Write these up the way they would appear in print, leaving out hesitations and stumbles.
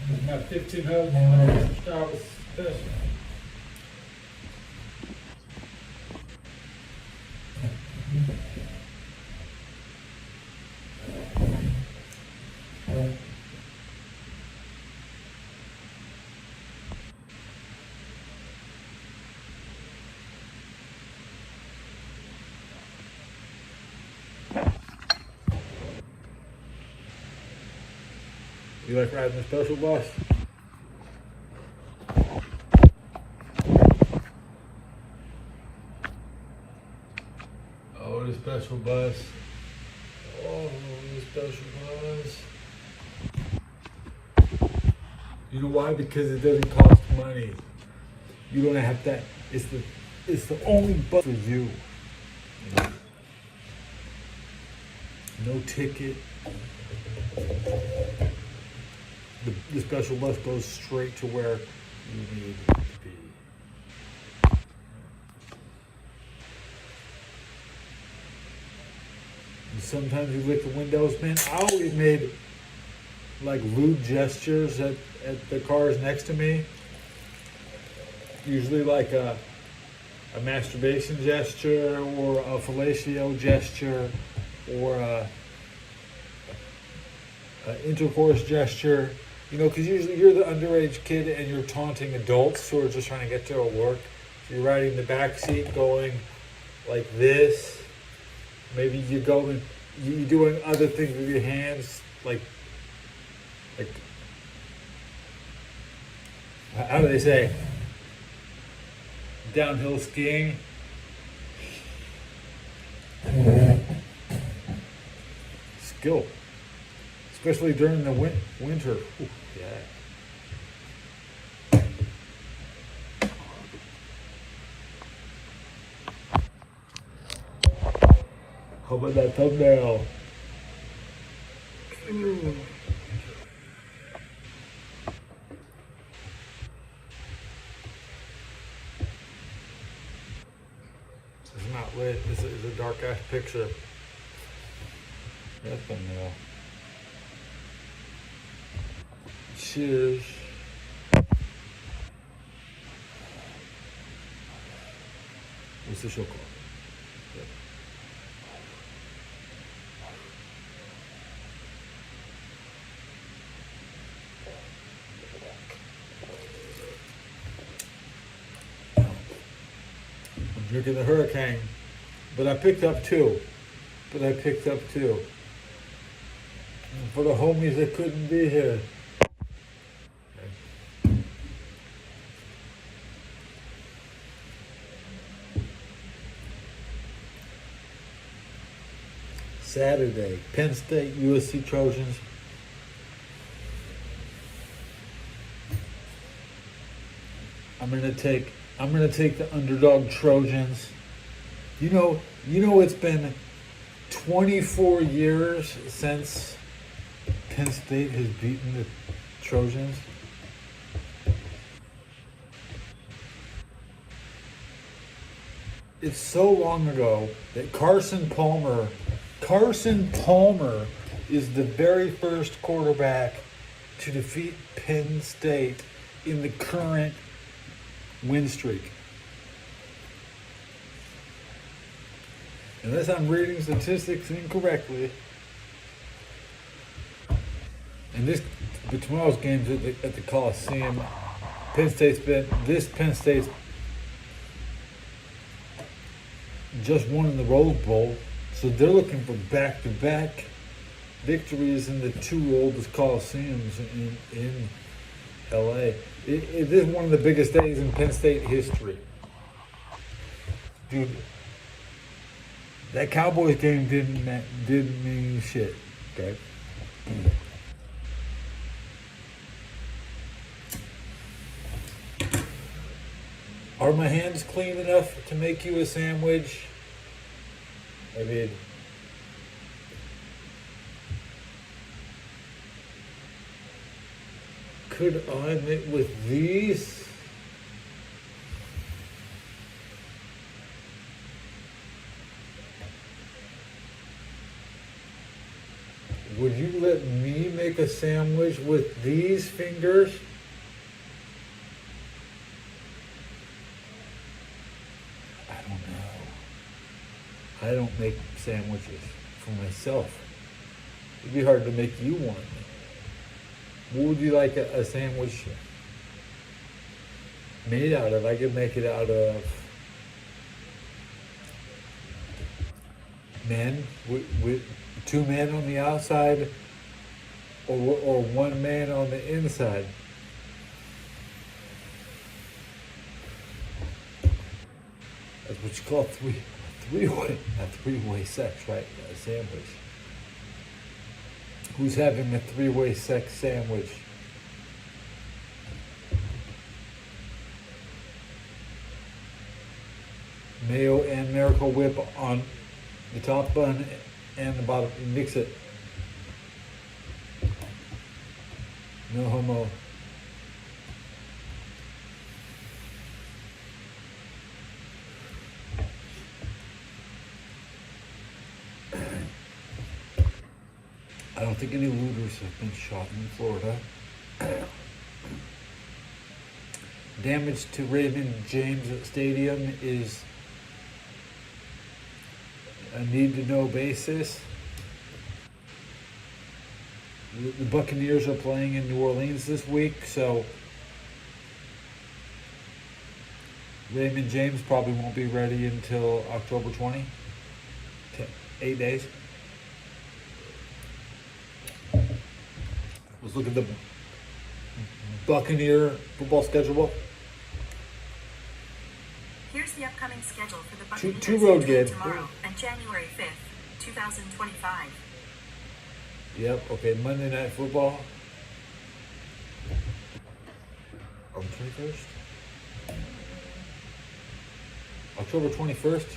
My 1500 Star was special. You like riding the special bus? Oh, the special bus. Oh, the special bus. You know why? Because it doesn't cost money. You don't have that. It's the only bus for you. No ticket. The special bus goes straight to where you need it to be. And sometimes you lick the windows, man. I always made like lewd gestures at the cars next to me. Usually like a masturbation gesture or a fellatio gesture or a intercourse gesture. You know, because usually you're the underage kid and you're taunting adults who are just trying to get to their work. So you're riding in the back seat going like this. Maybe you're doing other things with your hands, like how do they say? Downhill skiing. Skill. Especially during the winter. Ooh, yeah. How about that thumbnail? It's not lit. It's a dark ass picture. That thumbnail. Cheers. What's the show called? Yep. I'm drinking the Hurricane, but I picked up two. And for the homies that couldn't be here. Saturday, Penn State, USC Trojans. I'm gonna take the underdog Trojans. You know, it's been 24 years since Penn State has beaten the Trojans. It's so long ago that Carson Palmer is the very first quarterback to defeat Penn State in the current win streak. Unless I'm reading statistics incorrectly. But tomorrow's game's at the Coliseum. Penn State's just won in the Rose Bowl. So they're looking for back-to-back victories in the two oldest Coliseums in LA. It is one of the biggest days in Penn State history. Dude, that Cowboys game didn't mean shit, okay? Are my hands clean enough to make you a sandwich? I mean, could I make with these? Would you let me make make a sandwich with these fingers? I don't know. I don't make sandwiches for myself. It'd be hard to make you one. What would you like a sandwich made out of? I could make it out of men with two men on the outside, or one man on the inside. That's what you call three-way sex, right? A sandwich. Who's having a three-way sex sandwich? Mayo and Miracle Whip on the top bun and the bottom. Mix it. No homo. I don't think any looters have been shot in Florida. Damage to Raymond James Stadium is a need-to-know basis. The Buccaneers are playing in New Orleans this week, so Raymond James probably won't be ready until October 20. 8 days. Let's look at the Buccaneer football schedule. Here's the upcoming schedule for the Buccaneers two road games tomorrow and January 5th, 2025. Yep, okay, Monday Night Football on the 21st. October 21st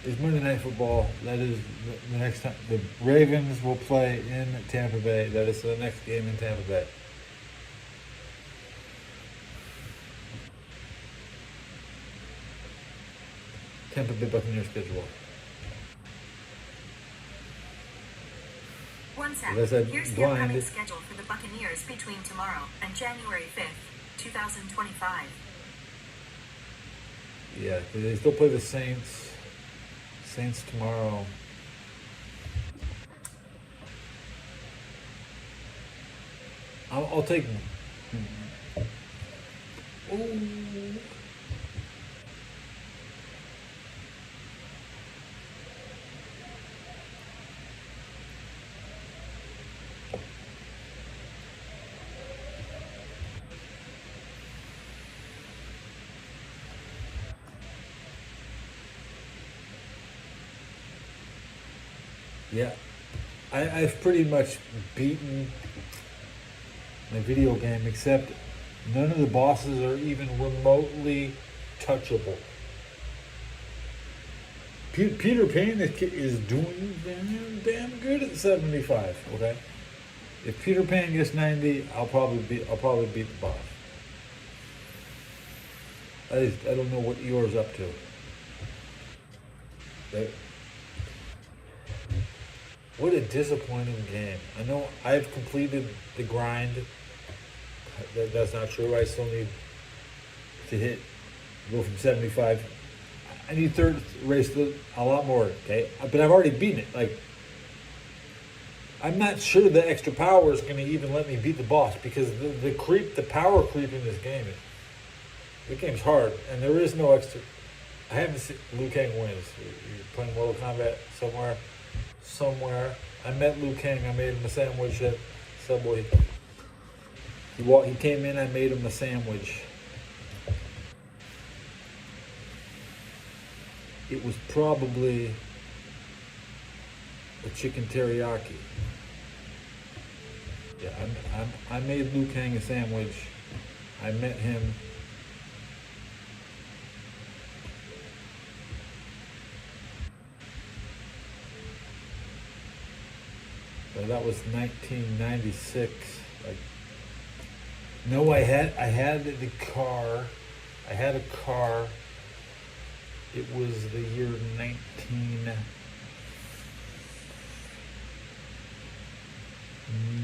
is Monday Night Football. That is the next time. The Ravens will play in Tampa Bay. That is the next game in Tampa Bay. Tampa Bay Buccaneers schedule. One sec. As I Here's the upcoming schedule for the Buccaneers between tomorrow and January 5th, 2025. Yeah, they still play the Saints. Saints tomorrow. I'll take. Ooh. Yeah, I've pretty much beaten my video game, except none of the bosses are even remotely touchable. Peter Pan is doing damn good at 75. Okay, if Peter Pan gets 90, I'll probably beat the boss. I don't know what Eeyore's up to. What a disappointing game. I know I've completed the grind. That's not true. I still need to go from 75. I need third race a lot more, okay? But I've already beaten it. Like, I'm not sure the extra power is going to even let me beat the boss, because the power creep in this game the game's hard, and there is no extra. I haven't seen Liu Kang wins. You're playing Mortal Kombat somewhere. I met Liu Kang. I made him a sandwich at Subway. He came in. I made him a sandwich. It was probably a chicken teriyaki. Yeah, I made Liu Kang a sandwich. I met him. That was 1996. No, I had the car. I had a car. It was the year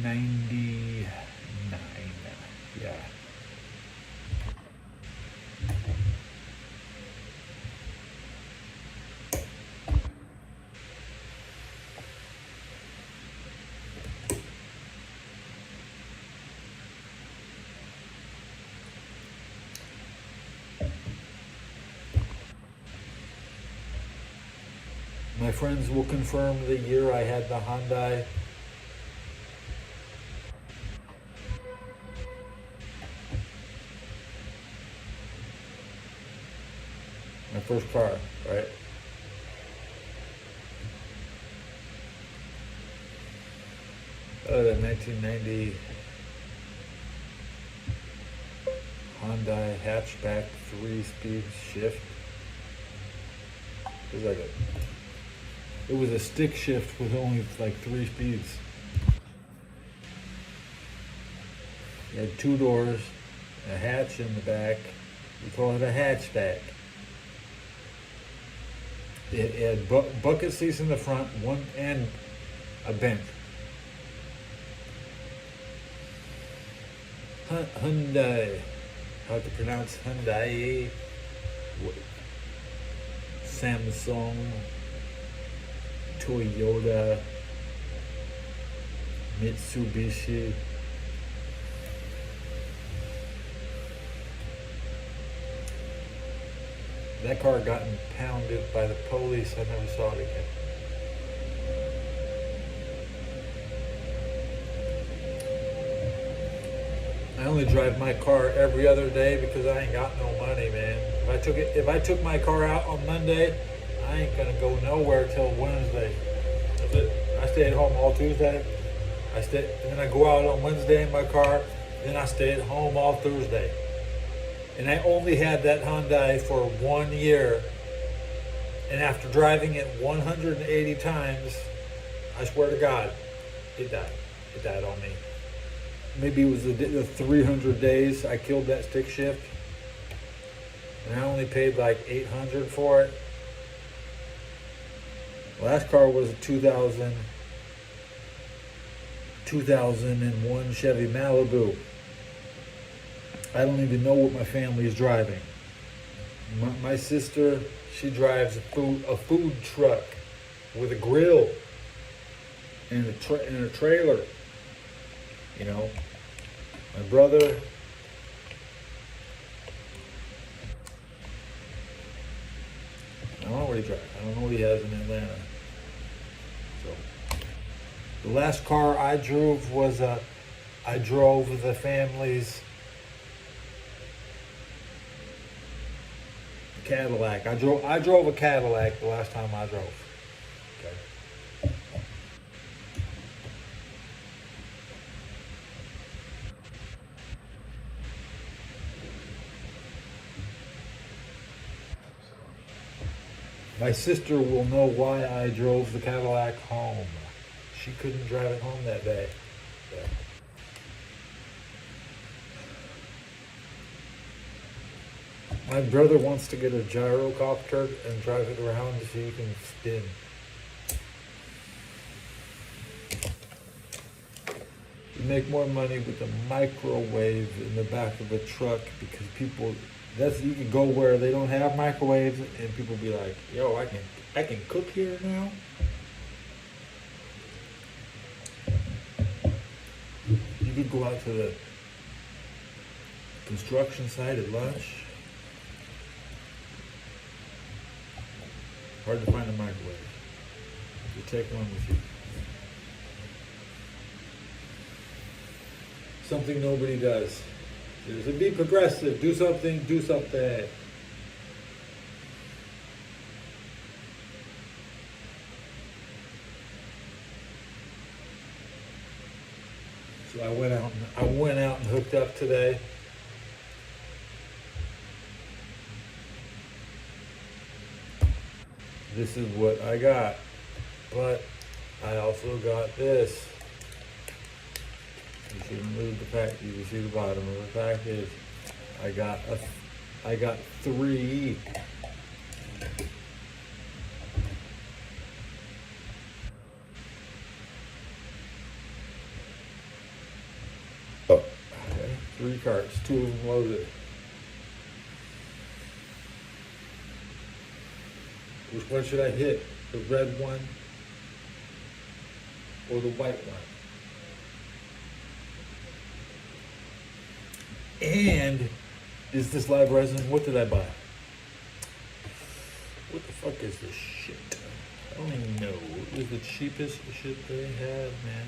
99. Yeah. My friends will confirm the year I had the Hyundai. My first car, right? The 1990 Hyundai hatchback 3-speed shift. It was a stick shift with only like 3 speeds. It had 2 doors, a hatch in the back. We call it a hatchback. It had bucket seats in the front, one and a bench. Hyundai. How to pronounce Hyundai? Samsung, Toyota, Mitsubishi. That car got impounded by the police. I never saw it again. I only drive my car every other day because I ain't got no money, man. If I took my car out on Monday, I ain't gonna go nowhere till Wednesday. That's it. I stay at home all Tuesday. And then I go out on Wednesday in my car. Then I stay at home all Thursday. And I only had that Hyundai for 1 year. And after driving it 180 times, I swear to God, it died. It died on me. Maybe it was the 300 days I killed that stick shift. And I only paid like $800 for it. Last car was a 2001 Chevy Malibu. I don't even know what my family is driving. My sister, she drives a food truck with a grill and a trailer. You know, my brother, I don't know what he drives. I don't know what he has in Atlanta. So, the last car I drove was I drove the family's Cadillac. I drove a Cadillac the last time I drove. Okay. My sister will know why I drove the Cadillac home. She couldn't drive it home that day. Yeah. My brother wants to get a gyrocopter and drive it around so you can spin. You make more money with a microwave in the back of a truck because you can go where they don't have microwaves and people be like, yo, I can cook here now. You could go out to the construction site at lunch. Hard to find a microwave. You take one with you. Something nobody does. So be progressive. Do something. Do something. So I went out and hooked up today. This is what I got. But I also got this. You shouldn't lose the package. You see the bottom of the package. I got 3. 3 carts, 2 of them loaded. Which one should I hit? The red one or the white one? And is this live resin? What did I buy? What the fuck is this shit? I don't even know. It was the cheapest shit they had, man.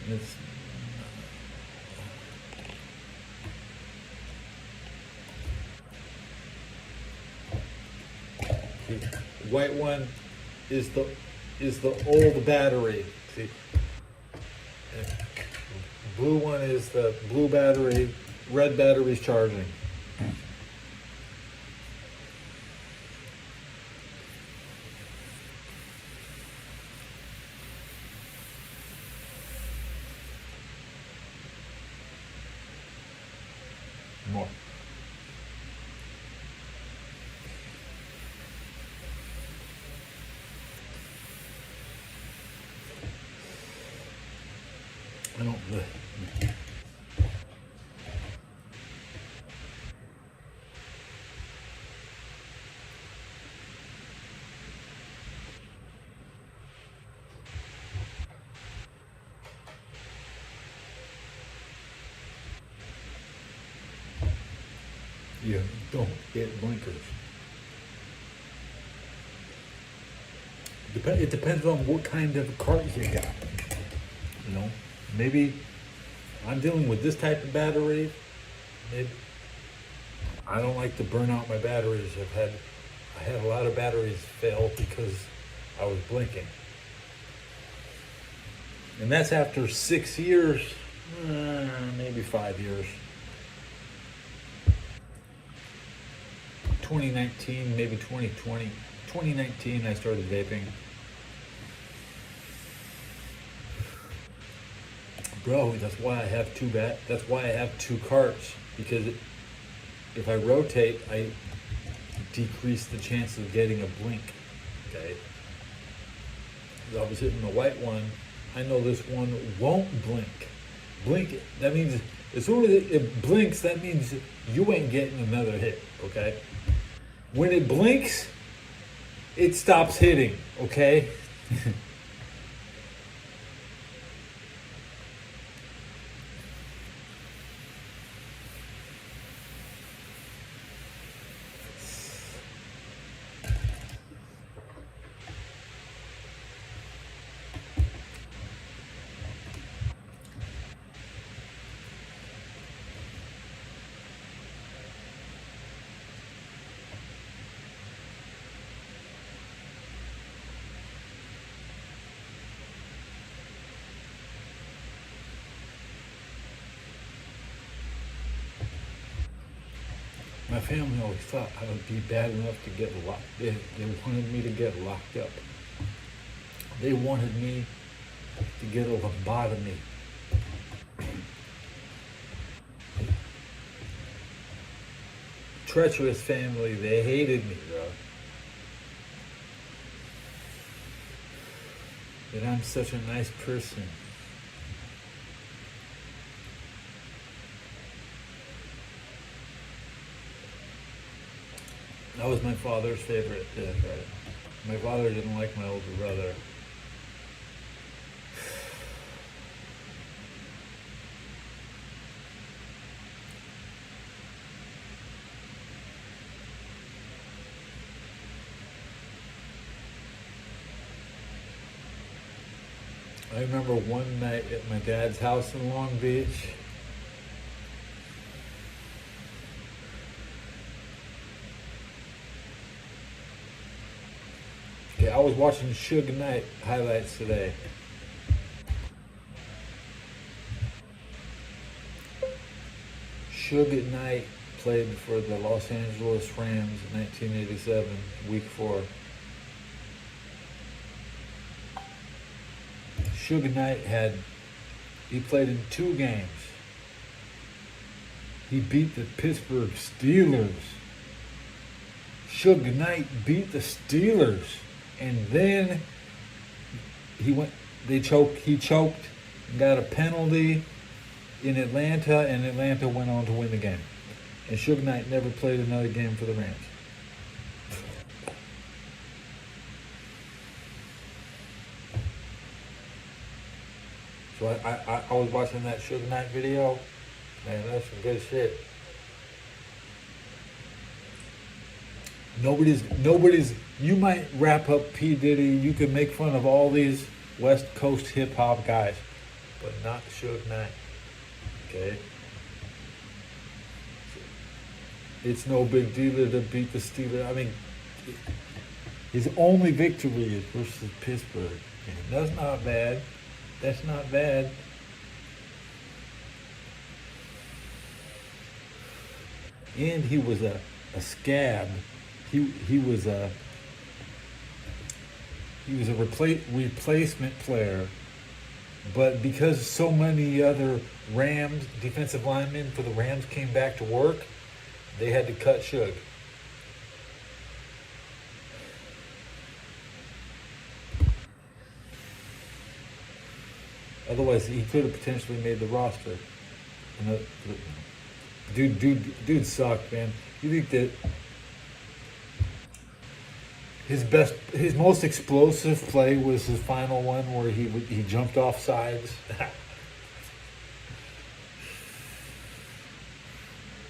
And it's the white one is the old battery. See, blue one is the blue battery. Red battery's charging. More. I don't. You don't get blinkers. It depends on what kind of cart you got. You know, maybe I'm dealing with this type of battery. Maybe I don't like to burn out my batteries. I had a lot of batteries fail because I was blinking, and that's after 6 years, maybe 5 years. 2019, maybe 2020. 2019, I started vaping. Bro, that's why I have that's why I have 2 carts, because if I rotate, I decrease the chance of getting a blink. Okay. I was hitting the white one. I know this one won't blink. Blink. That means as soon as it blinks, that means you ain't getting another hit. Okay. When it blinks, it stops hitting, okay? My family always thought I would be bad enough to get locked. They wanted me to get locked up. They wanted me to get a lobotomy. Treacherous family, they hated me, bro. That I'm such a nice person. That was my father's favorite dish, right? My father didn't like my older brother. I remember one night at my dad's house in Long Beach. Okay, I was watching Suge Knight highlights today. Suge Knight played for the Los Angeles Rams in 1987, week 4. Suge Knight he played in 2 games. He beat the Pittsburgh Steelers. Suge Knight beat the Steelers. And then he choked and got a penalty. in Atlanta, and Atlanta went on to win the game. And Suge Knight never played another game for the Rams. So I was watching that Suge Knight video. Man, that's some good shit. Nobody's, you might wrap up P. Diddy, you can make fun of all these West Coast hip hop guys, but not Suge Knight. Okay? It's no big deal to beat the Steelers. I mean, his only victory is versus Pittsburgh. And that's not bad. That's not bad. And he was a scab. He was a replacement player, but because so many other Rams defensive linemen for the Rams came back to work, they had to cut Suge. Otherwise, he could have potentially made the roster. Dude sucked, man. You think that his most explosive play was his final one where he jumped off sides?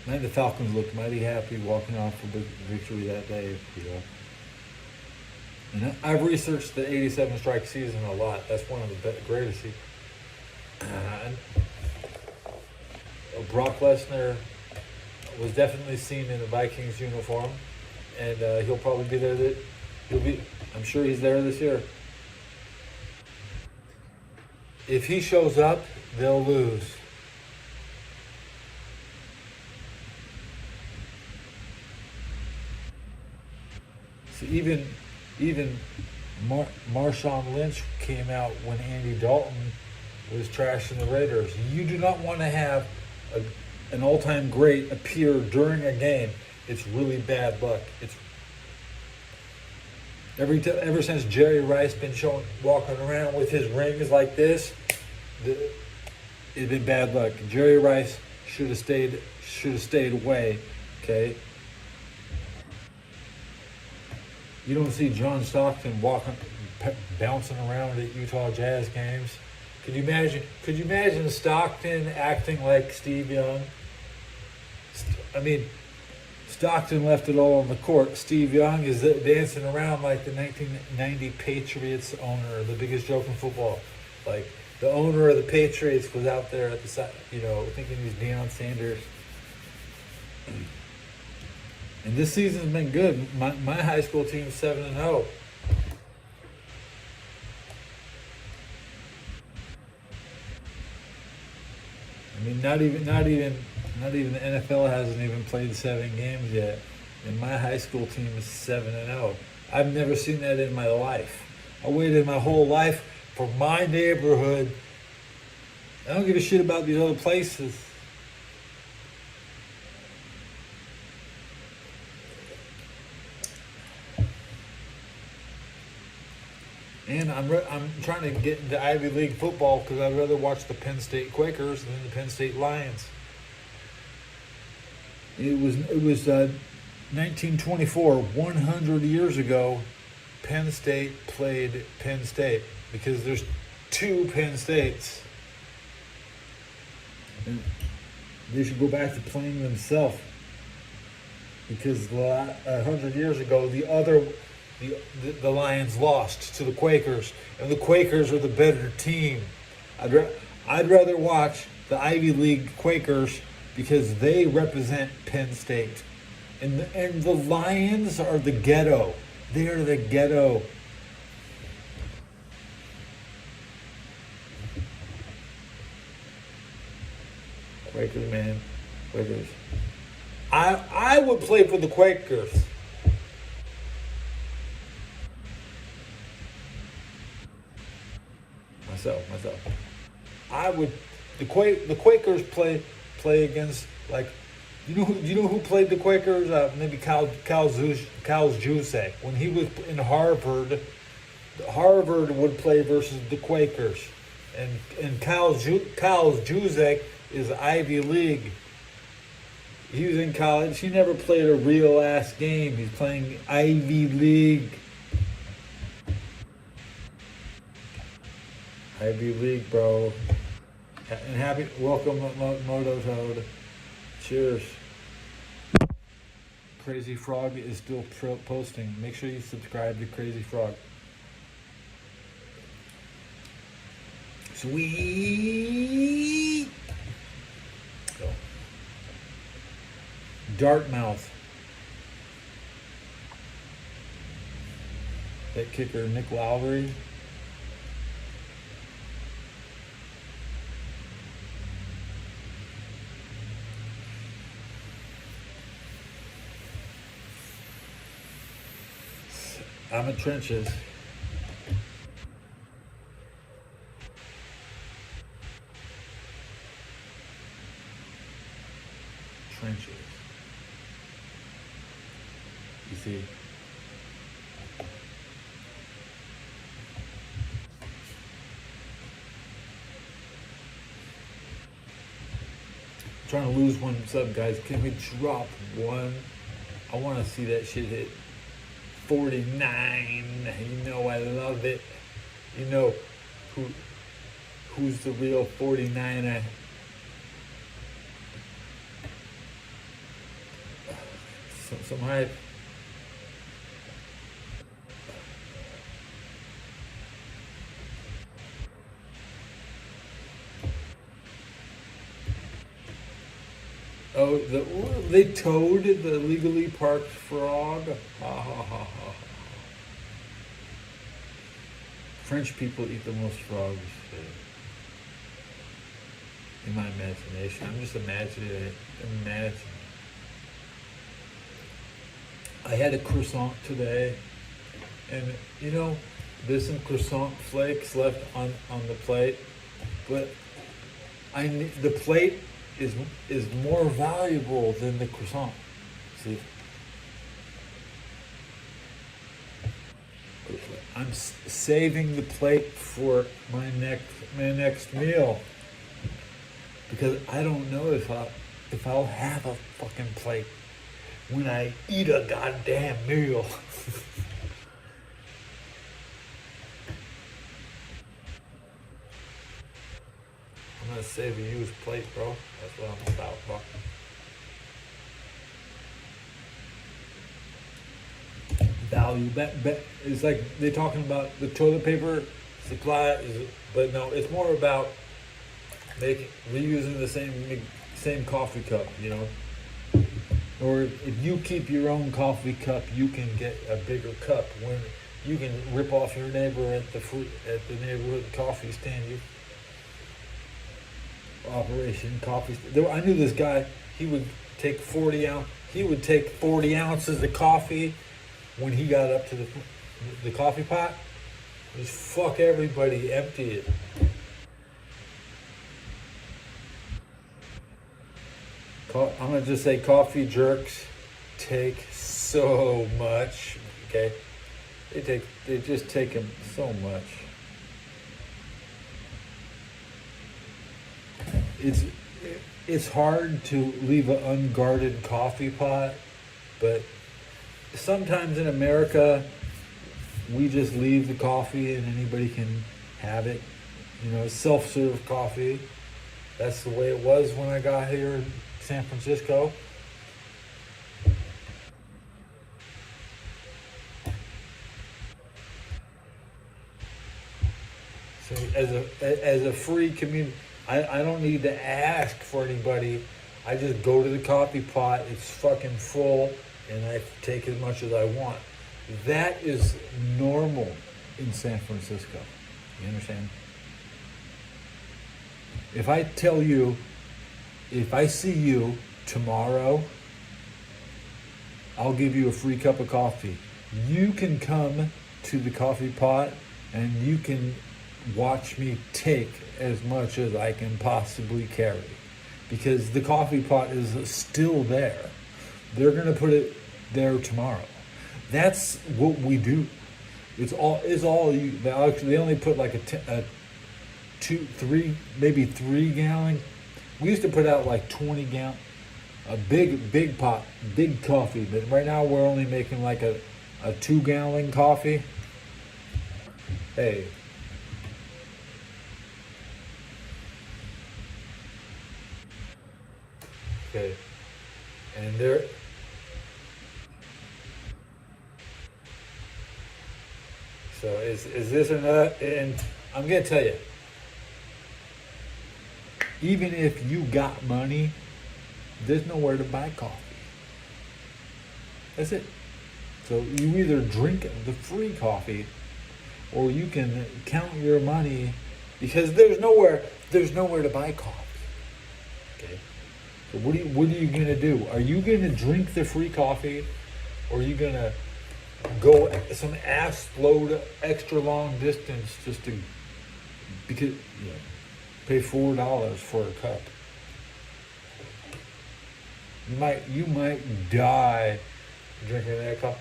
Man, the Falcons looked mighty happy walking off with victory that day, you know. And I've researched the 87 strike season a lot. That's one of the greatest. Brock Lesnar was definitely seen in the Vikings uniform, and he'll probably be there. I'm sure he's there this year. If he shows up, they'll lose. So even Marshawn Lynch came out when Andy Dalton was trashing the Raiders. You do not want to have an all-time great appear during a game. It's really bad luck. It's ever since Jerry Rice been walking around with his rings like this, it's been bad luck. Jerry Rice should have stayed away. Okay. You don't see John Stockton bouncing around at Utah Jazz games. Could you imagine Stockton acting like Steve Young? I mean, Stockton left it all on the court. Steve Young is dancing around like the 1990 Patriots owner, the biggest joke in football. Like, the owner of the Patriots was out there at the side, thinking he's Deion Sanders. And this season's been good. My high school team's 7-0. I mean, not even the NFL hasn't even played 7 games yet, and my high school team is 7-0. I've never seen that in my life. I waited my whole life for my neighborhood. I don't give a shit about these other places. And I'm trying to get into Ivy League football because I'd rather watch the Penn State Quakers than the Penn State Lions. It was 1924, 100 years ago. Penn State played Penn State because there's 2 Penn States. And they should go back to playing themselves because 100 years ago the Lions lost to the Quakers, and the Quakers are the better team. I'd rather watch the Ivy League Quakers because they represent Penn State, and the Lions are the ghetto. They are the ghetto. Quakers, man, Quakers. I would play for the Quakers. Myself. I would. The Quakers play against, like, you know who played the Quakers? Maybe Kyle Juszczyk. When he was in Harvard would play versus the Quakers, and Kyle Juszczyk is Ivy League. He was in college. He never played a real ass game. He's playing Ivy League. Ivy League, bro. And happy welcome, Moto Toad. Cheers. Crazy Frog is still posting. Make sure you subscribe to Crazy Frog. Sweet. Go. Dartmouth. That kicker, Nick Lowry. I'm in trenches. Trenches. You see. I'm trying to lose one sub, guys. Can we drop one? I want to see that shit hit 49. You know I love it. You know who's the real 49er? Some hype. Oh, they towed the legally parked frog. Ha ha ha ha. French people eat the most frogs. In my imagination, I'm just imagining it. I had a croissant today, and you know, there's some croissant flakes left on the plate, but the plate is more valuable than the croissant. See, I'm saving the plate for my next meal because I don't know if I'll have a fucking plate when I eat a goddamn meal. I'm gonna save a used plate, bro. That's what I'm about, bro. Value. It's like they're talking about the toilet paper supply, but no, it's more about reusing the same coffee cup, you know. Or if you keep your own coffee cup, you can get a bigger cup. When you can rip off your neighbor at the neighborhood coffee stand. Operation Coffee. I knew this guy. He would take 40 ounces of coffee when he got up to the coffee pot. Just fuck everybody, empty it. I'm gonna just say coffee jerks take so much. Okay, they just take them so much. It's hard to leave an unguarded coffee pot, but sometimes in America we just leave the coffee and anybody can have it. You know, self-serve coffee. That's the way it was when I got here in San Francisco. So as a free community, I don't need to ask for anybody. I just go to the coffee pot. It's fucking full, and I take as much as I want. That is normal in San Francisco. You understand? If I tell you, if I see you tomorrow, I'll give you a free cup of coffee. You can come to the coffee pot and you can watch me take as much as I can possibly carry, because the coffee pot is still there. They're going to put it there tomorrow. That's what we do. It's all you. They only put like a 2, 3, maybe 3 gallon We used to put out like 20 gallon, a big pot, big coffee. But right now we're only making like a 2 gallon coffee. Hey. Okay. And there. So is this another? And I'm gonna tell you, even if you got money, there's nowhere to buy coffee. That's it. So you either drink the free coffee, or you can count your money, because there's nowhere to buy coffee. Okay. So what are you gonna do? Are you gonna drink the free coffee, or are you gonna go some ass load extra long distance just to, because pay $4 for a cup? You might die drinking that cup.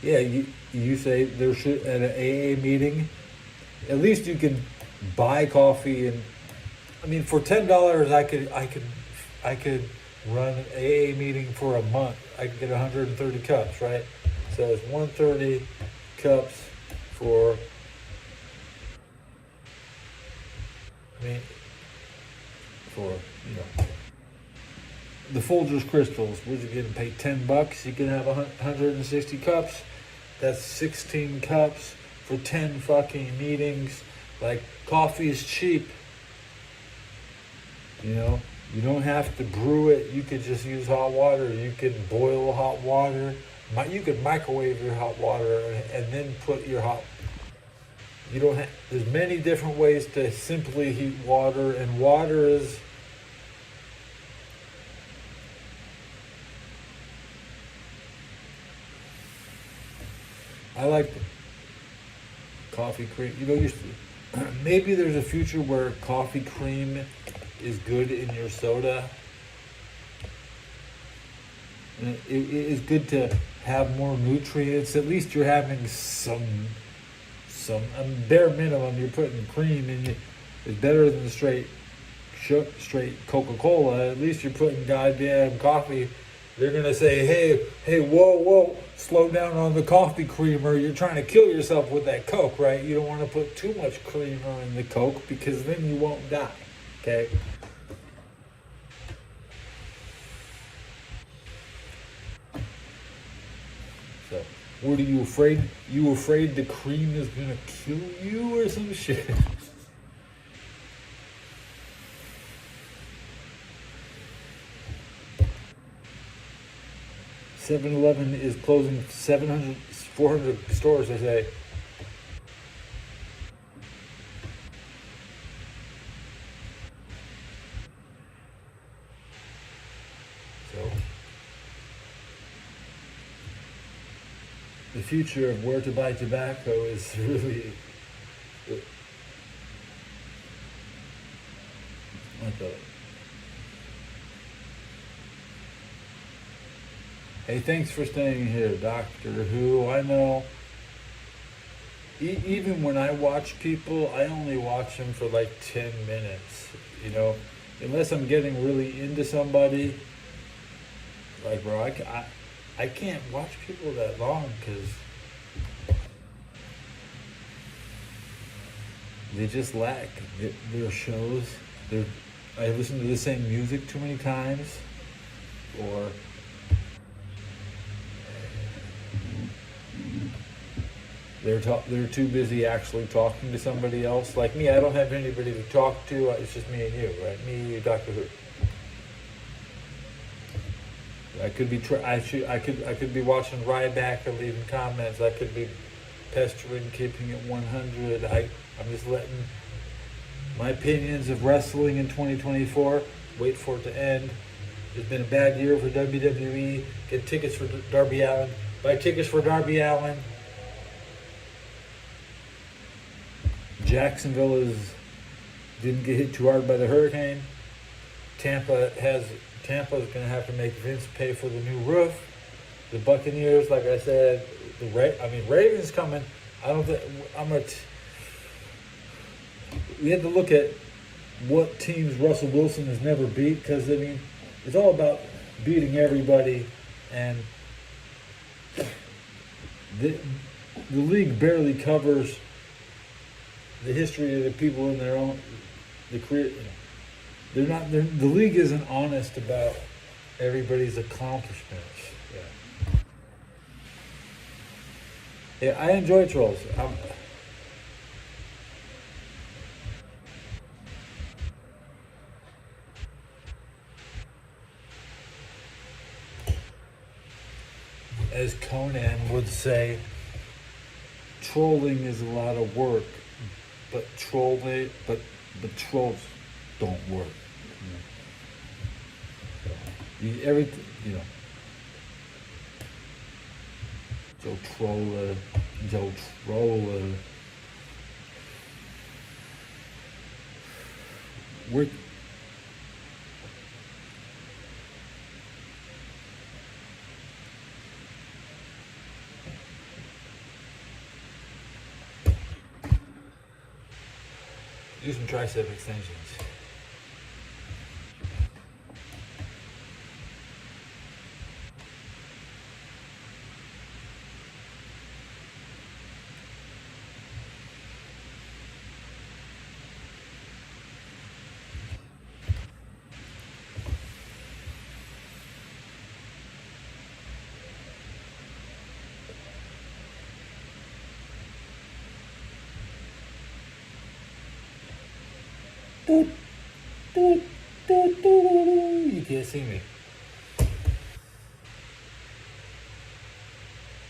Yeah, you say there should, at an AA meeting, at least you can buy coffee. And I mean, for $10 I could run an AA meeting for a month. I could get 130 cups, right? So it's 130 cups for, the Folgers crystals. Would you getting paid $10? You can have 160 cups. That's 16 cups for 10 fucking meetings. Like, coffee is cheap. You don't have to brew it. You could just use hot water. You could boil hot water. You could microwave your hot water and then put your hot. You don't have. There's many different ways to simply heat water, and water is. I like coffee cream. Maybe there's a future where coffee cream is good in your soda. And it is good to have more nutrients. At least you're having some bare minimum. You're putting cream in. It's better than the straight Coca-Cola. At least you're putting goddamn coffee. They're gonna say, hey, whoa, slow down on the coffee creamer. You're trying to kill yourself with that Coke, right? You don't want to put too much creamer in the Coke, because then you won't die. Okay. So, what are you afraid? You afraid the cream is gonna kill you or some shit? 7-Eleven is closing 400 stores, they say. So, the future of where to buy tobacco is really. I thought. Hey, thanks for staying here, Doctor Who. I know, even when I watch people, I only watch them for like 10 minutes, unless I'm getting really into somebody. Like, bro, I can't watch people that long, because they just lack their shows. I listen to the same music too many times, or they're too busy actually talking to somebody else. Like me, I don't have anybody to talk to. It's just me and you, right? Me, you, Doctor Who. I could be I could be watching Ryback and leaving comments. I could be pestering, keeping it 100. I'm just letting my opinions of wrestling in 2024. Wait for it to end. It's been a bad year for WWE. Get tickets for Darby Allin. Buy tickets for Darby Allin. Jacksonville didn't get hit too hard by the hurricane. Tampa's going to have to make Vince pay for the new roof. The Buccaneers, like I said, Ravens coming. I don't think I'm a. We had to look at what teams Russell Wilson has never beat because I mean, it's all about beating everybody, and the league barely covers the history of the people in their own the career. They're not. The league isn't honest about everybody's accomplishments. Yeah, I enjoy trolls. As Conan would say, trolling is a lot of work, but trolls don't work. Everything, Joe Troller. We're do some tricep extensions. Doot, doot, doot, doot. You can't see me.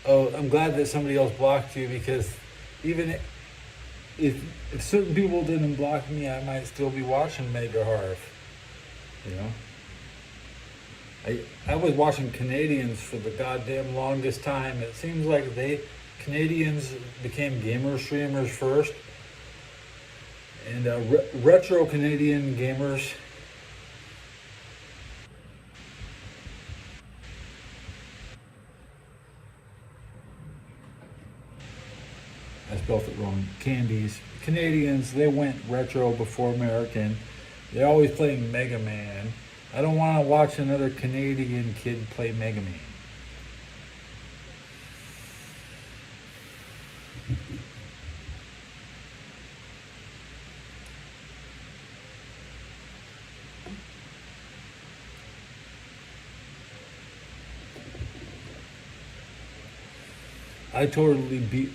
Oh, I'm glad that somebody else blocked you because even if certain people didn't block me, I might still be watching Mega Harv. I was watching Canadians for the goddamn longest time. It seems like Canadians became gamer streamers first. And retro Canadian gamers. I spelled it wrong. Candies. Canadians, they went retro before American. They're always playing Mega Man. I don't want to watch another Canadian kid play Mega Man. I totally beat.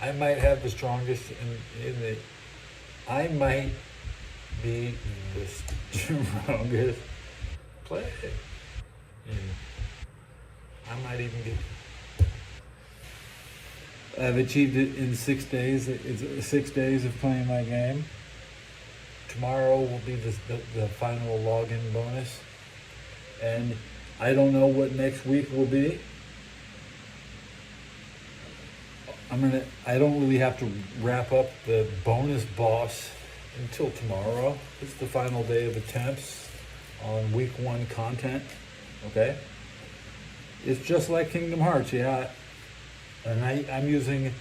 I might have the strongest in the. I might be the strongest player. I might even get. I've achieved it in 6 days. It's 6 days of playing my game. Tomorrow will be the final login bonus. And I don't know what next week will be. I don't really have to wrap up the bonus boss until tomorrow. It's the final day of attempts on week 1 content. Okay? It's just like Kingdom Hearts, yeah. And I'm using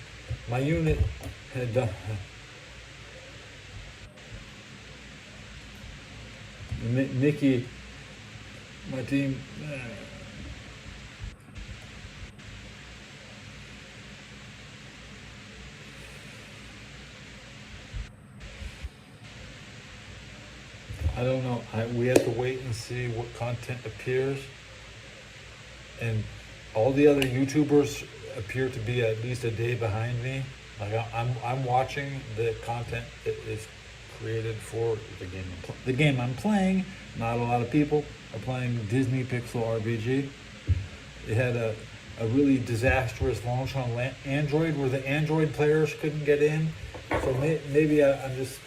my unit had done. Nikki, my team. I don't know. We have to wait and see what content appears. And all the other YouTubers appear to be at least a day behind me. Like I'm watching the content that is created for the game I'm playing. Not a lot of people are playing Disney Pixel RPG. It had a really disastrous launch on Android where the Android players couldn't get in. So maybe I'm just.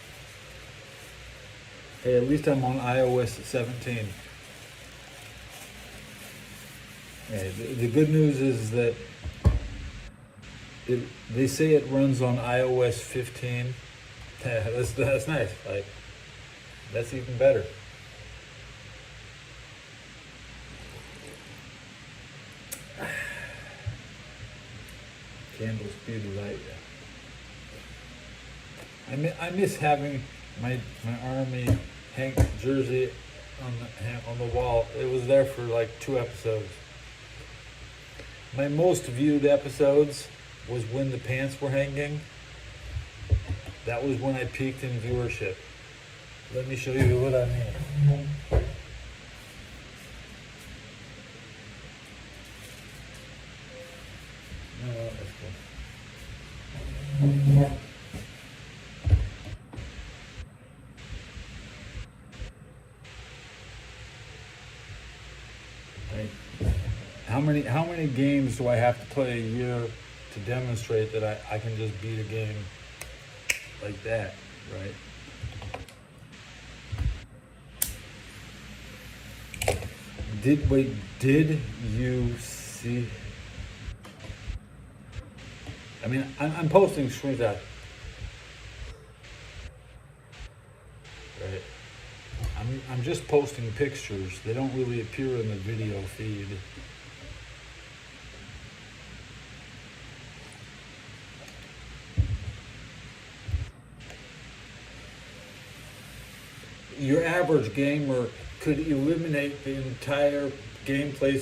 Hey, at least I'm on iOS 17. Hey, the good news is that they say it runs on iOS 15. That's nice. Like, that's even better. Candle Speed Light. I miss having my Army Hank jersey on the wall. It was there for like 2 episodes. My most viewed episodes was when the pants were hanging. That was when I peaked in viewership. Let me show you what I mean. No, that's cool. Right. How many games do I have to play a year to demonstrate that I can just beat a game like that, right? Did you see? I mean, I'm posting screenshots. Right. I'm just posting pictures. They don't really appear in the video feed. Your average gamer could eliminate the entire gameplay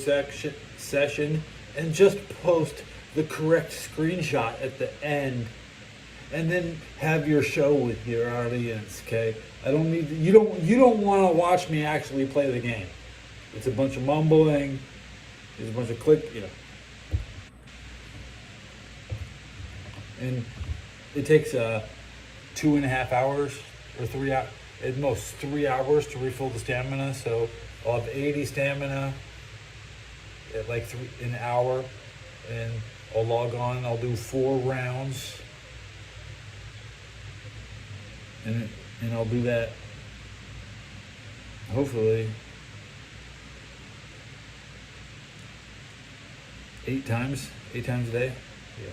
session and just post the correct screenshot at the end, and then have your show with your audience. Okay, I don't need you don't want to watch me actually play the game. It's a bunch of mumbling. There's a bunch of and it takes 2.5 hours or 3 hours. At most 3 hours to refill the stamina, so I'll have 80 stamina at like an hour, and I'll log on. I'll do 4 rounds, and I'll do that hopefully 8 times a day. Yeah.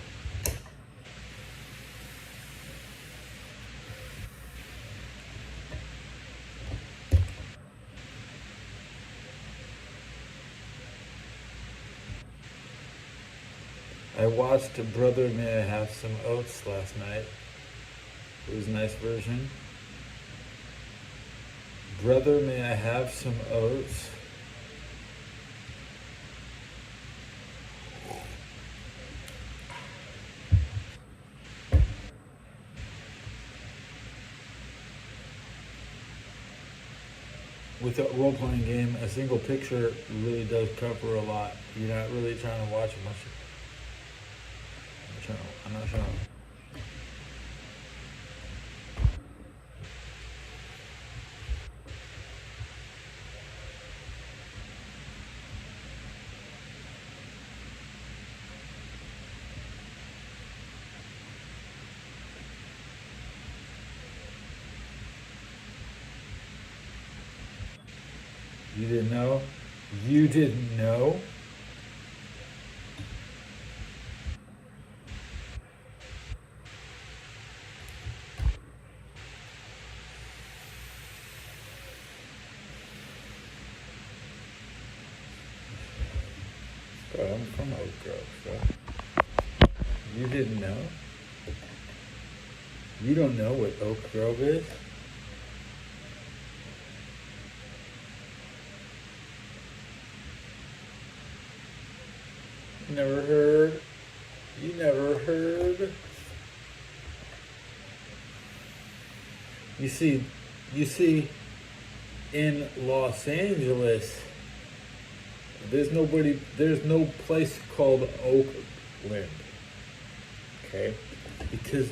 I watched Brother May I Have Some Oats last night. It was a nice version. Brother May I Have Some Oats. With a role-playing game, a single picture really does cover a lot. You're not really trying to watch much. I'm not sure. You didn't know? You didn't know? Bro, I'm from Oak Grove, bro. You didn't know? You don't know what Oak Grove is? Never heard? You never heard? You see, in Los Angeles, there's no place called Oakland, okay? Because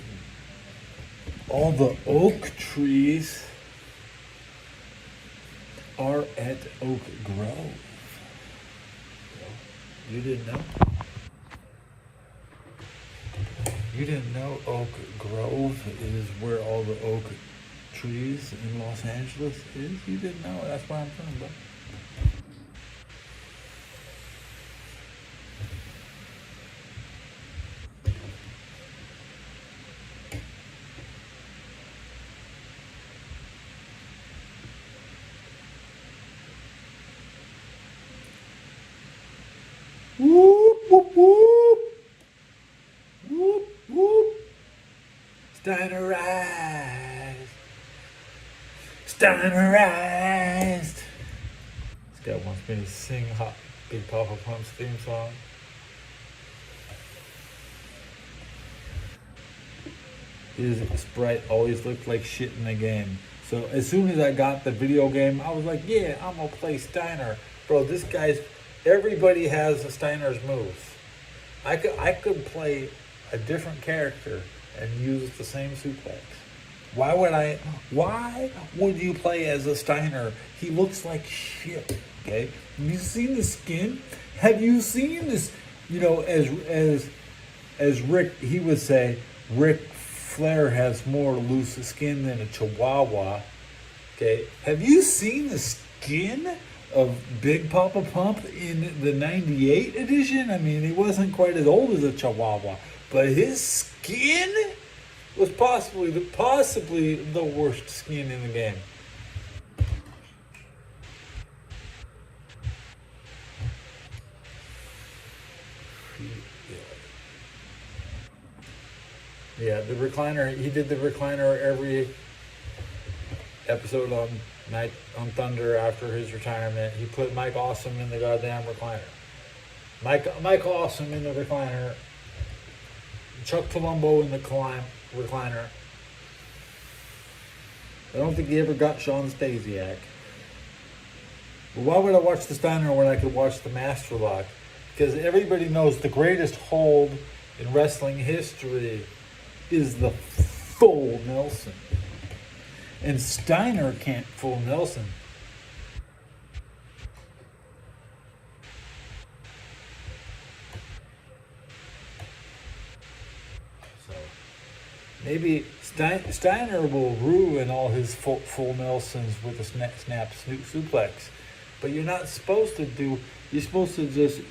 all the oak trees are at Oak Grove. You didn't know? You didn't know Oak Grove is where all the oak trees in Los Angeles is? You didn't know? That's where I'm from, bro. Whoop, whoop, whoop. Steinerized. Steinerized. This guy wants me to sing Big Papa Pump's theme song. His sprite always looked like shit in the game. So as soon as I got the video game, I was like, yeah, I'm gonna play Steiner. Bro, this guy's, everybody has a Steiner's moves. I could play a different character and use the same suplex. Why would you play as a Steiner? He looks like shit, okay? Have you seen the skin? Have you seen this, as Rick, he would say, Rick Flair has more loose skin than a Chihuahua. Okay, have you seen the skin of Big Papa Pump in the '98 edition? I mean, he wasn't quite as old as a Chihuahua, but his skin was possibly the worst skin in the game. Yeah, the recliner. He did the recliner every episode on Thunder after his retirement. He put Mike Awesome in the goddamn recliner. Mike Awesome in the recliner. Chuck Palumbo in the recliner. I don't think he ever got Sean Stasiak. But why would I watch the Steiner when I could watch the Master Lock? Because everybody knows the greatest hold in wrestling history is the full Nelson. And Steiner can't full Nelson. So maybe Steiner will ruin all his full Nelsons with a snap suplex. But you're not supposed to you're supposed to just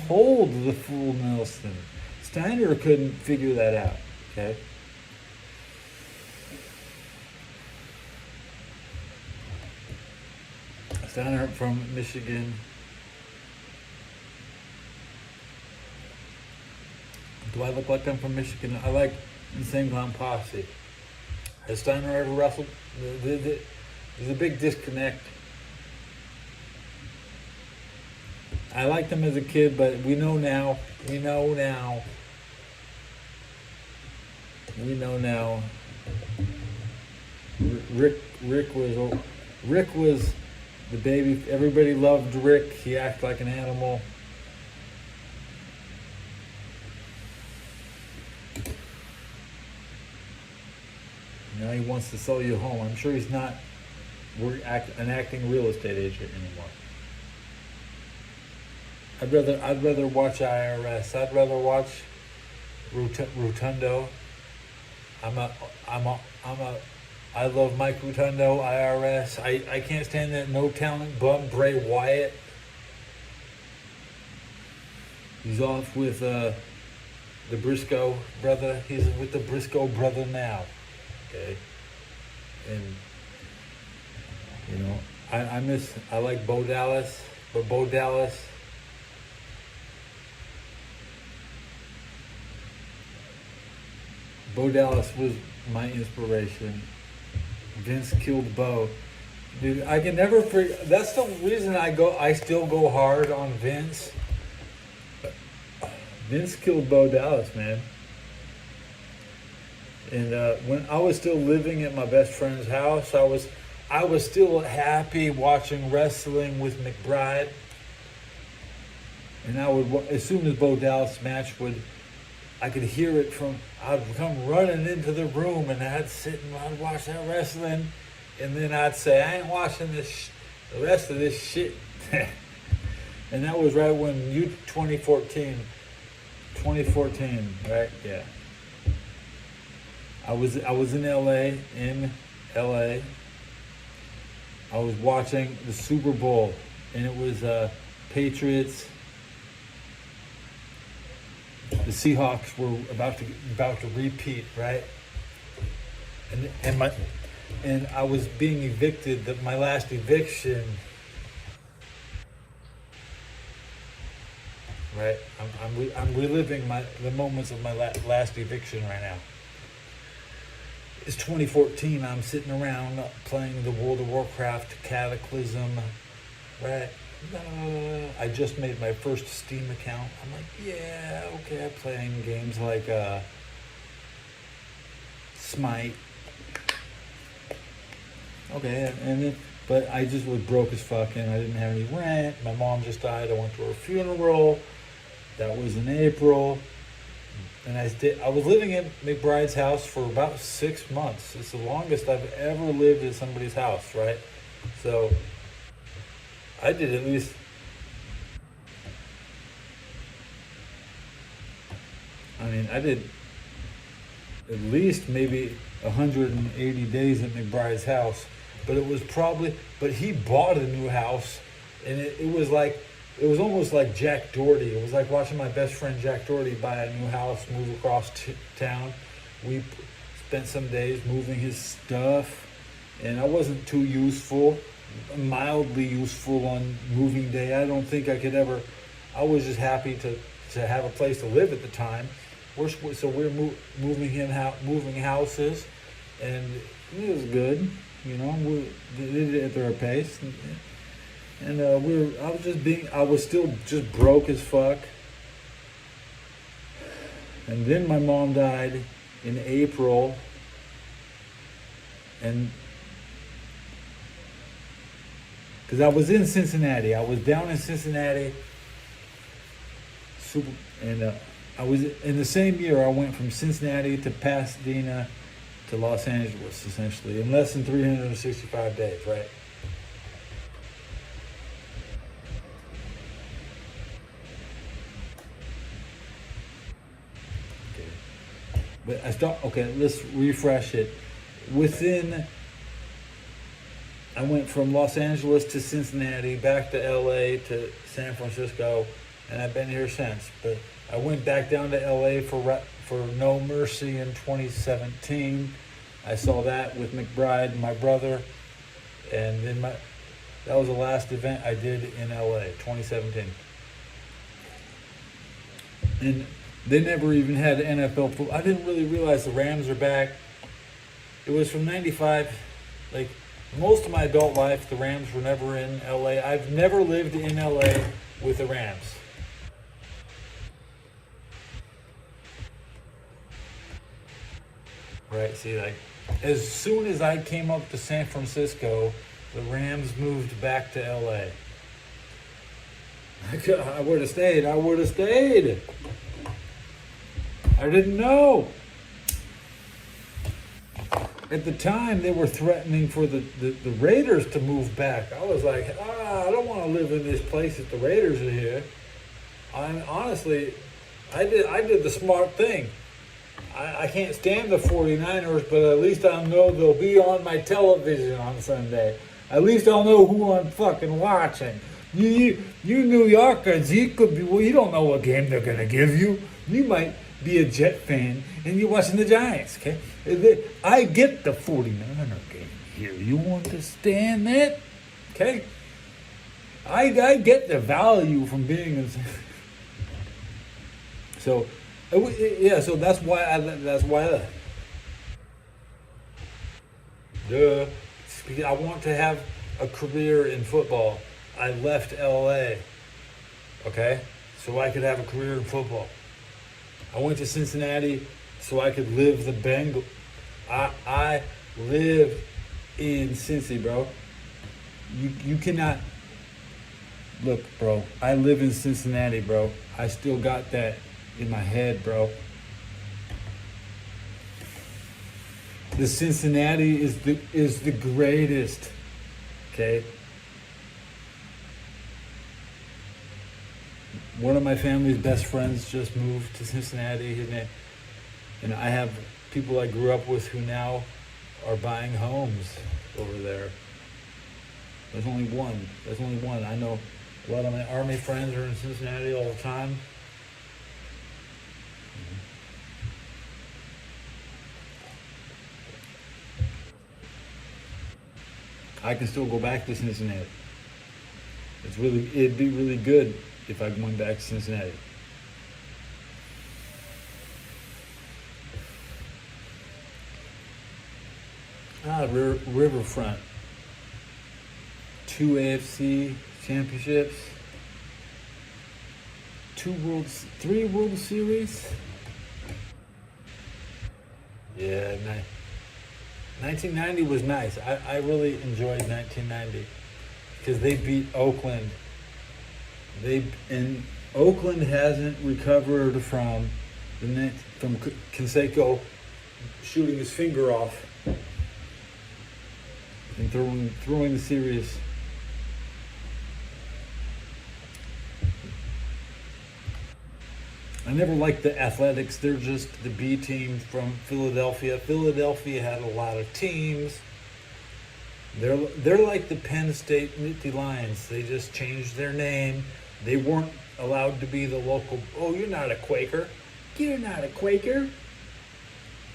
hold the full Nelson. Steiner couldn't figure that out. Okay. Steiner from Michigan. Do I look like I'm from Michigan? I like Insane Clown Posse. Has Steiner ever wrestled? There's a big disconnect. I liked him as a kid, but we know now. Rick was the baby. Everybody loved Rick. He acted like an animal. Now he wants to sell you home. I'm sure he's not an acting real estate agent anymore. I'd rather watch IRS. I'd rather watch Rotundo. I love Mike Rotundo, IRS. I can't stand that no talent bum Bray Wyatt. He's off with the Briscoe brother. He's with the Briscoe brother now. Okay. And I like Bo Dallas, but Bo Dallas was my inspiration. Vince killed Bo. Dude, I can never forget. That's the reason I still go hard on Vince. Vince killed Bo Dallas, man. And when I was still living at my best friend's house, I was still happy watching wrestling with McBride. And I would, as soon as Bo Dallas match I could hear it I'd come running into the room and I'd sit and I'd watch that wrestling. And then I'd say, I ain't watching the rest of this shit. And that was right when 2014, right? Yeah. I was in LA. I was watching the Super Bowl, and it was Patriots. The Seahawks were about to repeat, right? And I was being evicted. My last eviction, right? I'm reliving the moments of my last eviction right now. it's 2014. I'm sitting around playing the World of Warcraft Cataclysm, right? I just made my first Steam account. I'm like, yeah, okay. I'm playing games like Smite. Okay, and then, but I just was broke as fuck, and I didn't have any rent. My mom just died. I went to her funeral. That was in April. And I was living at McBride's house for about 6 months. It's the longest I've ever lived at somebody's house, right? So I did at least, I did at least maybe 180 days at McBride's house. But it was probably, but he bought a new house, and it was like, it was almost like Jack Doherty. It was like watching my best friend Jack Doherty buy a new house, move across town. We spent some days moving his stuff, and I wasn't too useful, mildly useful on moving day. I don't think I could ever. I was just happy to have a place to live at the time. We're moving houses, and it was good. We did it at their pace. And I was still just broke as fuck. And then my mom died in April. And because I was in Cincinnati, I was down in Cincinnati. I was in the same year. I went from Cincinnati to Pasadena to Los Angeles, essentially, in less than 365 days, right? But let's refresh it. I went from Los Angeles to Cincinnati, back to LA to San Francisco, and I've been here since. But I went back down to LA for No Mercy in 2017. I saw that with McBride, my brother, and then that was the last event I did in LA, 2017. And they never even had NFL football. I didn't really realize the Rams are back. It was from 95. Like, most of my adult life, the Rams were never in LA. I've never lived in LA with the Rams. Right, see, like, as soon as I came up to San Francisco, the Rams moved back to LA. I would have stayed. I didn't know. At the time, they were threatening for the Raiders to move back. I was like, I don't want to live in this place if the Raiders are here. Honestly, I did the smart thing. I can't stand the 49ers, but at least I'll know they'll be on my television on Sunday. At least I'll know who I'm fucking watching. You New Yorkers, you don't know what game they're going to give you. You might be a Jet fan and you're watching the Giants, okay? I get the 49er game here. You understand that? Okay? I get the value from being in. So that's why I left. Duh. I want to have a career in football. I left LA, okay, so I could have a career in football. I went to Cincinnati so I could live the Bengal. I live in Cincy, bro. You cannot. Look, bro, I live in Cincinnati, bro. I still got that in my head, bro. The Cincinnati is the greatest, okay? One of my family's best friends just moved to Cincinnati, and I have people I grew up with who now are buying homes over there. There's only one. I know a lot of my Army friends are in Cincinnati all the time. I can still go back to Cincinnati. It'd be really good if I went back to Cincinnati. Riverfront. 2 AFC championships. 3 World Series. Yeah, 1990 was nice. I really enjoyed 1990 because they beat Oakland. And Oakland hasn't recovered from Canseco shooting his finger off and throwing the series. I never liked the Athletics. They're just the B team from Philadelphia. Philadelphia had a lot of teams. They're like the Penn State Nittany Lions. They just changed their name. They weren't allowed to be the local. Oh, you're not a Quaker. You're not a Quaker.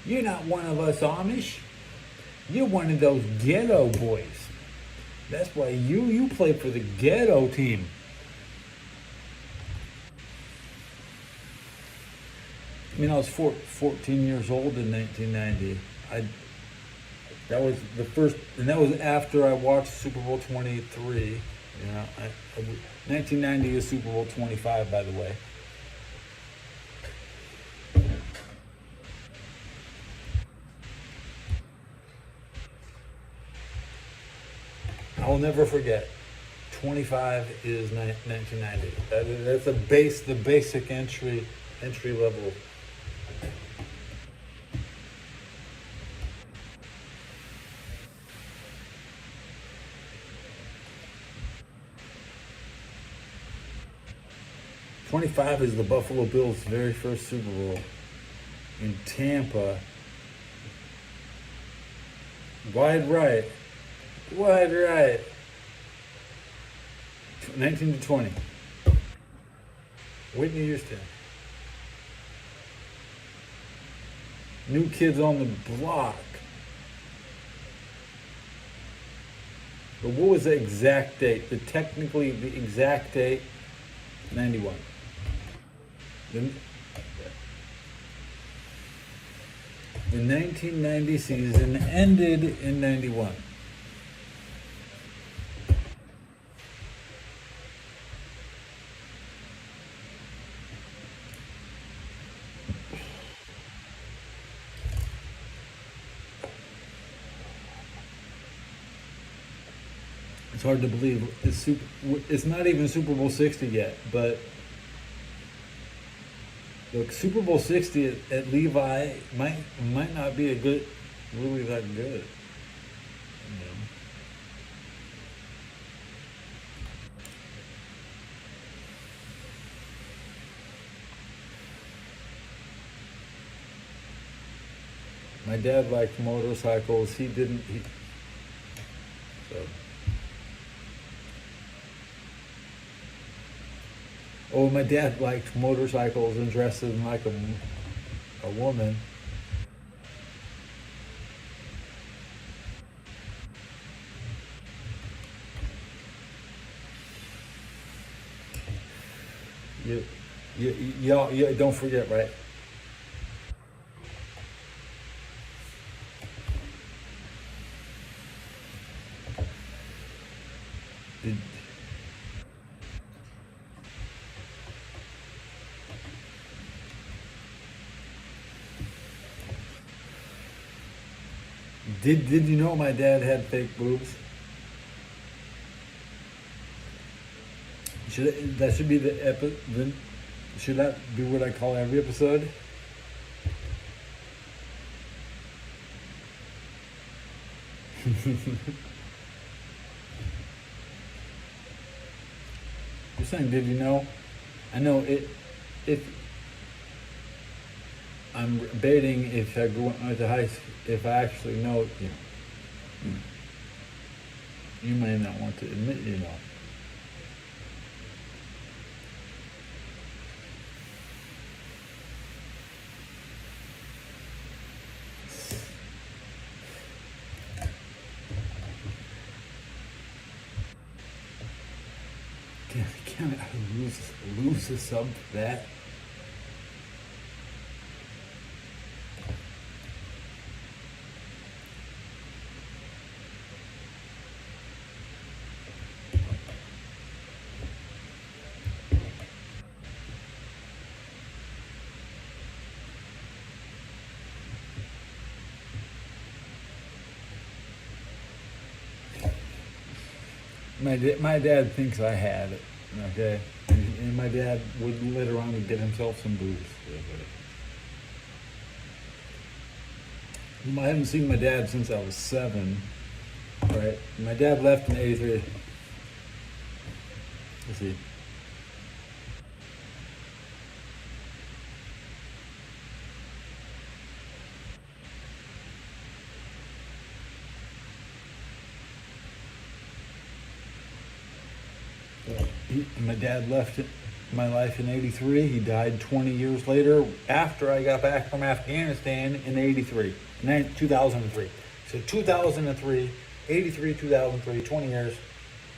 You're not one of us Amish. You're one of those ghetto boys. That's why you play for the ghetto team. I mean, I was 14 years old in 1990. That was the first, and that was after I watched Super Bowl 23. You know, 1990 is Super Bowl 25, by the way. I will never forget. 25 is 1990. That's the basic entry level. '25 is the Buffalo Bills' very first Super Bowl in Tampa. Wide right. 19 to 20. Whitney Houston. New Kids on the Block. But what was the exact date? The exact date? 91. The 1990 season ended in 91. It's hard to believe. It's not even Super Bowl 60 yet, but look, Super Bowl 60 at Levi might not be really that good. You know? My dad liked motorcycles. So. Oh, my dad liked motorcycles and dressing like a woman. Y'all don't forget, right? Did you know my dad had fake boobs? That should be should that be what I call every episode? You're saying, did you know? I know it. If I'm debating if I go to high school, if I actually know, you may not want to admit you know. Can I lose a sub for that? My dad thinks I had it, okay? And my dad would later on get himself some booze. I haven't seen my dad since I was 7, right? My dad left in '83. Let's see. My dad left my life in '83. He died 20 years later after I got back from Afghanistan in '83, 2003. So 2003, '83, 2003, 20 years.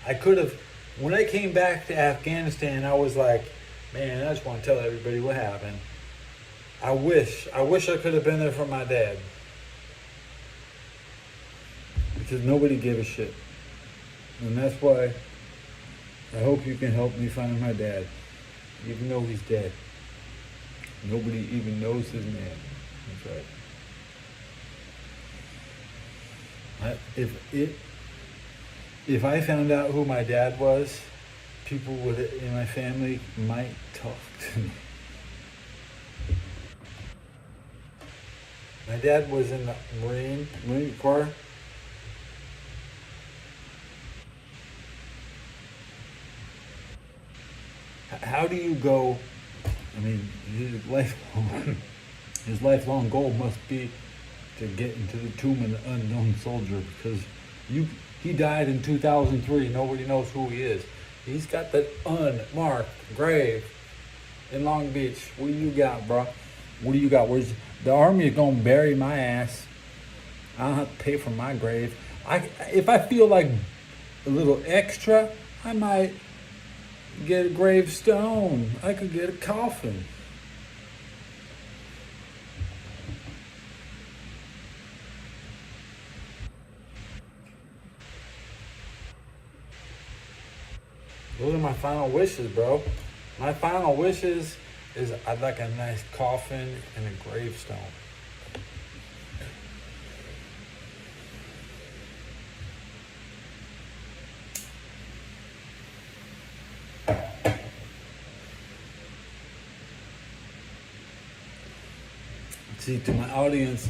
I could have, when I came back to Afghanistan, I was like, man, I just want to tell everybody what happened. I wish I could have been there for my dad. Because nobody gave a shit. And that's why I hope you can help me find my dad, even though he's dead. Nobody even knows his name. That's right. If I found out who my dad was, people in my family might talk to me. My dad was in the Marine Corps. How do you go? I mean, his lifelong goal must be to get into the tomb of the unknown soldier, because he died in 2003. Nobody knows who he is. He's got that unmarked grave in Long Beach. What do you got, bro? What do you got? Where's the army is gonna bury my ass? I don't have to pay for my grave. If I feel like a little extra, I might get a gravestone. I could get a coffin. Those are my final wishes, bro. My final wishes is I'd like a nice coffin and a gravestone. See, to my audience,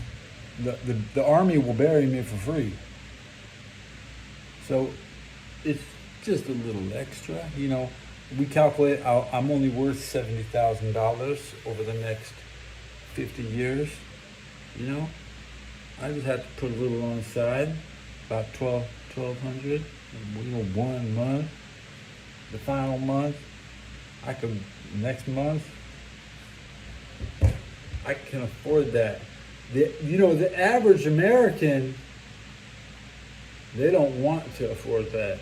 the army will bury me for free. So it's just a little extra, you know. We calculate I'm only worth $70,000 over the next 50 years, you know. I just have to put a little on the side, about 1,200, you know, 1 month. The final month, next month, I can afford that. The average American, they don't want to afford that.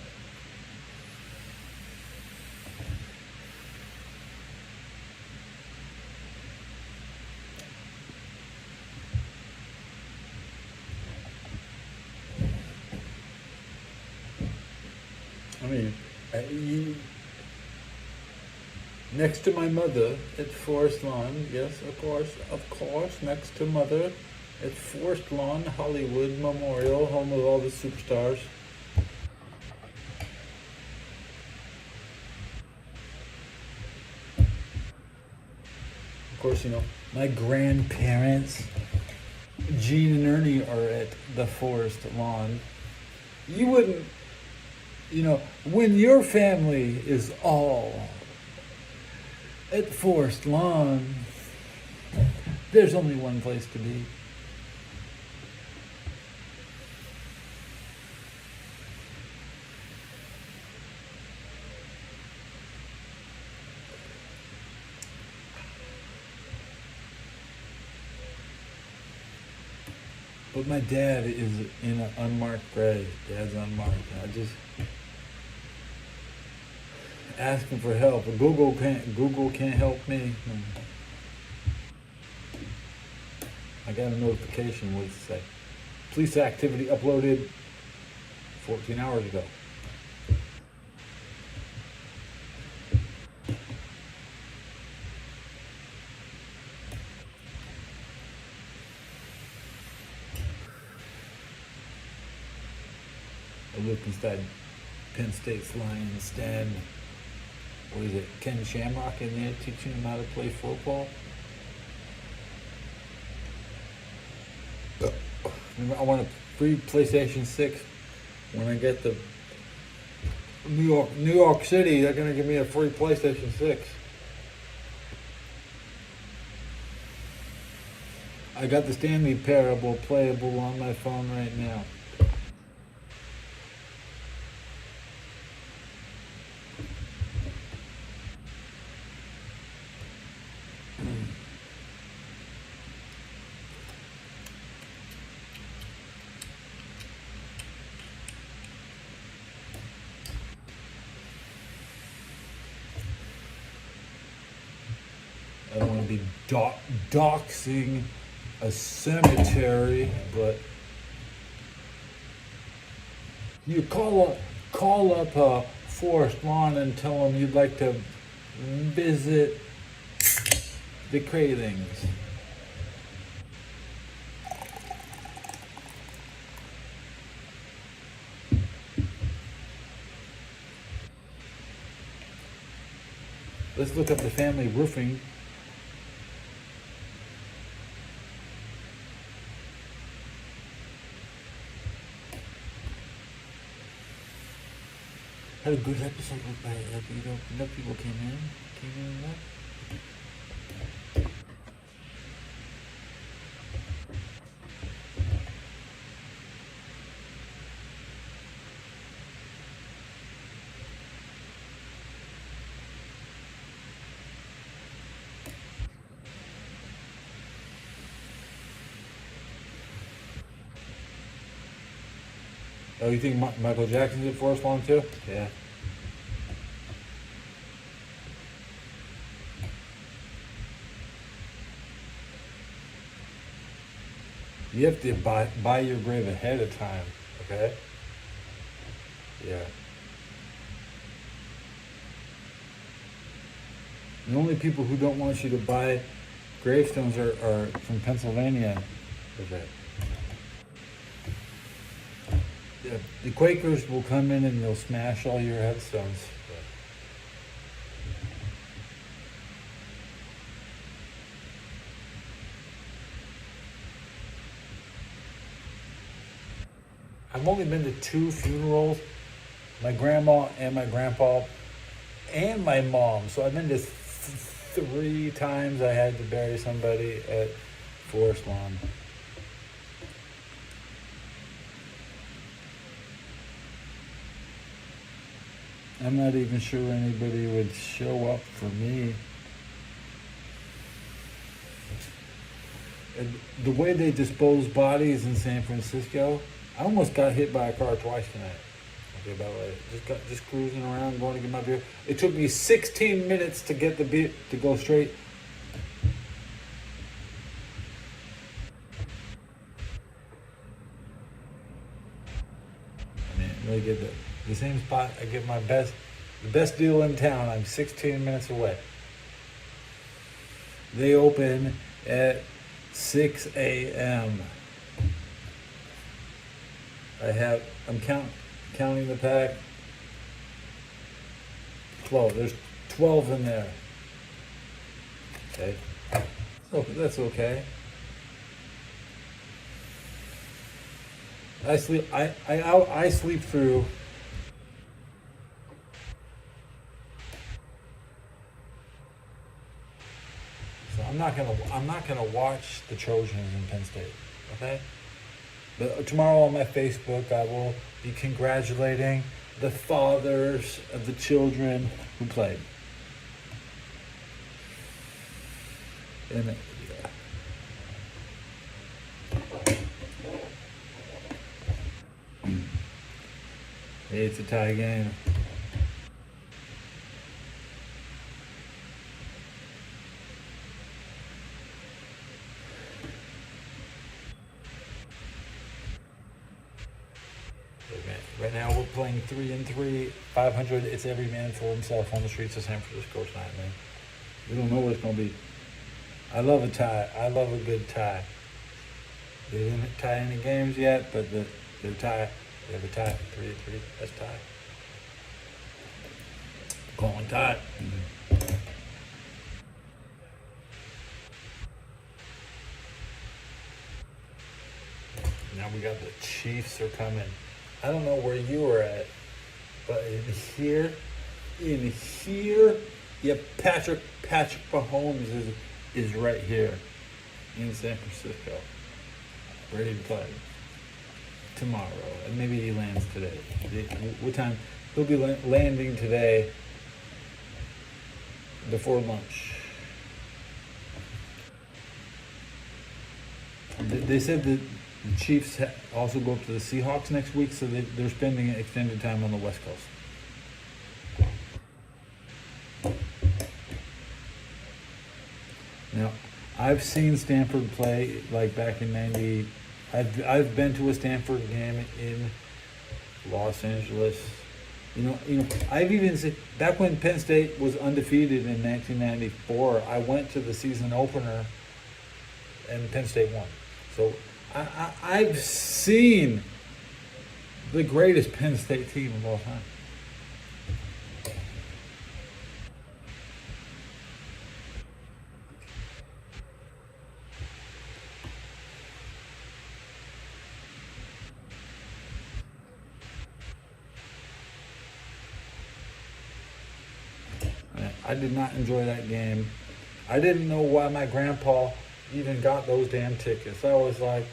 I mean, next to my mother at Forest Lawn, yes, of course, next to mother at Forest Lawn Hollywood Memorial, home of all the superstars. Of course, you know, my grandparents, Gene and Ernie, are at the Forest Lawn. You wouldn't, you know, when your family is all at Forest Lawn, there's only one place to be. But my dad is in an unmarked grave. Dad's unmarked. I just asking for help. Google can't help me. I got a notification. What does it say? Police activity uploaded 14 hours ago. I look inside Penn State's Lions Den. What is it? Ken Shamrock in there teaching them how to play football. Remember, I want a free PlayStation 6 when I get to New York City. They're gonna give me a free PlayStation 6. I got the Stanley Parable playable on my phone right now. I don't want to be doxing a cemetery, but you call up Forest Lawn and tell them you'd like to visit the Cravings. Let's look up the family roofing. Had a good episode with enough people came in and that. Oh, you think Michael Jackson's at Forest Lawn too? Yeah. You have to buy your grave ahead of time, okay? Yeah. The only people who don't want you to buy gravestones are from Pennsylvania. Okay. Yeah, the Quakers will come in and they'll smash all your headstones. I've only been to 2 funerals, my grandma and my grandpa and my mom. So I've been to 3 times I had to bury somebody at Forest Lawn. I'm not even sure anybody would show up for me. And the way they dispose bodies in San Francisco, I almost got hit by a car twice tonight. Okay, by the way, just cruising around, going to get my beer. It took me 16 minutes to get the beer to go straight. I mean, really get the same spot. I get the best deal in town. I'm 16 minutes away. They open at 6 a.m. I'm counting the pack. 12. There's 12 in there. Okay. So that's okay. I sleep through. So I'm not gonna watch the Trojans in Penn State. Okay. But tomorrow on my Facebook, I will be congratulating the fathers of the children who played. And it's a tie game. Right now we're playing 3-3, 500. It's every man for himself on the streets of San Francisco tonight, man. We don't know what it's gonna be. I love a tie. I love a good tie. They didn't tie any games yet, but they're tie. They have a tie. 3-3. That's tie. Dot. Now we got the Chiefs are coming. I don't know where you were at, but in here, yeah, Patrick Mahomes is right here in San Francisco, ready to play tomorrow, and maybe he lands today. What time? He'll be landing today before lunch. They said that the Chiefs also go up to the Seahawks next week, so they're spending extended time on the West Coast. Now, I've seen Stanford play like back in '90. I've been to a Stanford game in Los Angeles. You know. I've even seen back when Penn State was undefeated in 1994. I went to the season opener, and Penn State won. So I've seen the greatest Penn State team of all time. I did not enjoy that game. I didn't know why my grandpa even got those damn tickets. I was like,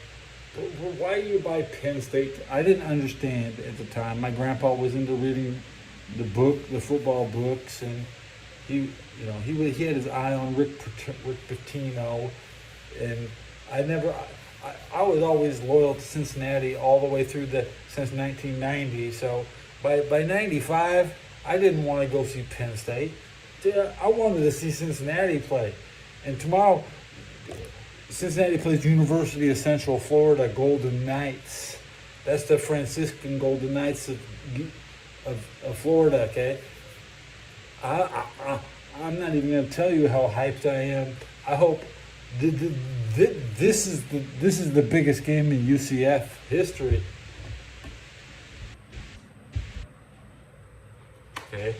why do you buy Penn State? I didn't understand at the time. My grandpa was into reading the football books, and he had his eye on Rick Pitino, and I was always loyal to Cincinnati all the way through since 1990. So by 95, I didn't want to go see Penn State. I wanted to see Cincinnati play. And tomorrow, Cincinnati plays University of Central Florida Golden Knights. That's the Franciscan Golden Knights of Florida, okay? I'm not even going to tell you how hyped I am. I hope this is the biggest game in UCF history. Okay.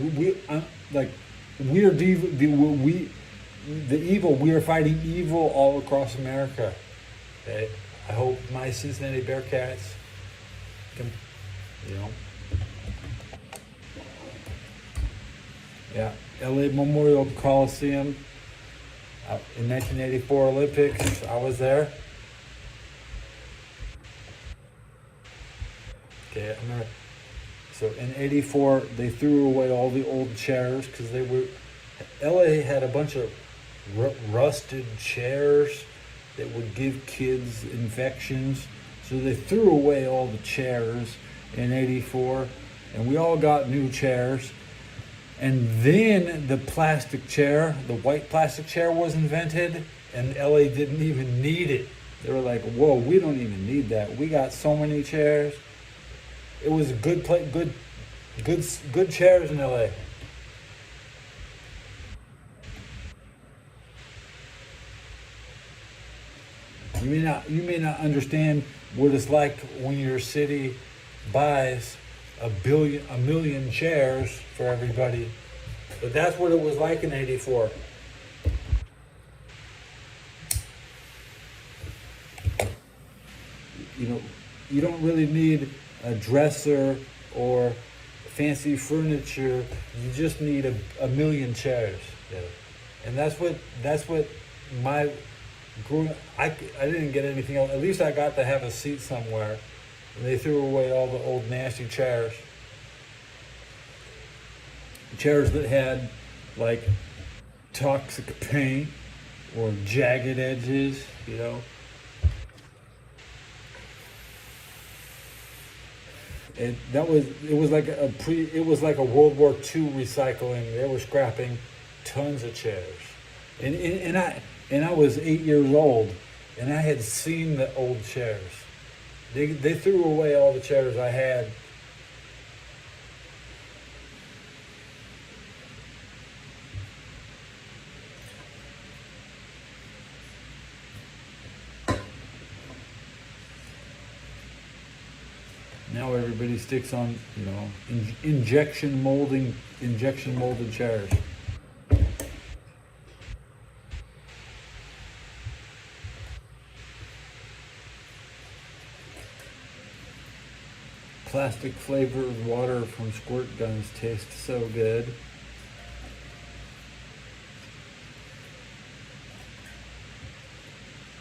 We are fighting evil all across America. Okay? I hope my Cincinnati Bearcats can, yeah, LA Memorial Coliseum in 1984 Olympics. I was there. Okay, so in '84, they threw away all the old chairs because LA had a bunch of rusted chairs that would give kids infections. So they threw away all the chairs in '84, and we all got new chairs. And then the white plastic chair was invented, and LA didn't even need it. They were like, whoa, we don't even need that. We got so many chairs. It was good chairs in LA. You may not understand what it's like when your city buys a million chairs for everybody, but that's what it was like in '84. You don't really need a dresser or fancy furniture. You just need a million chairs. Yeah. And that's what my growing. I didn't get anything else. At least I got to have a seat somewhere. And they threw away all the old nasty chairs. Chairs that had like toxic paint or jagged edges, And it was like a World War II recycling. They were scrapping tons of chairs, and I was 8 years old, and I had seen the old chairs. They threw away all the chairs I had. Now now everybody sticks on, injection molded chairs. Plastic flavored water from squirt guns tastes so good.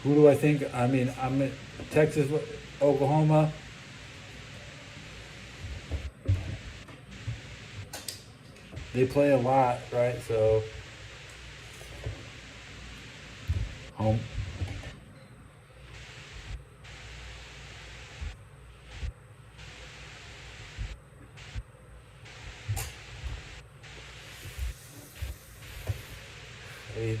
Who do I think? I'm in Texas, Oklahoma. They play a lot, right? So, home. Hey.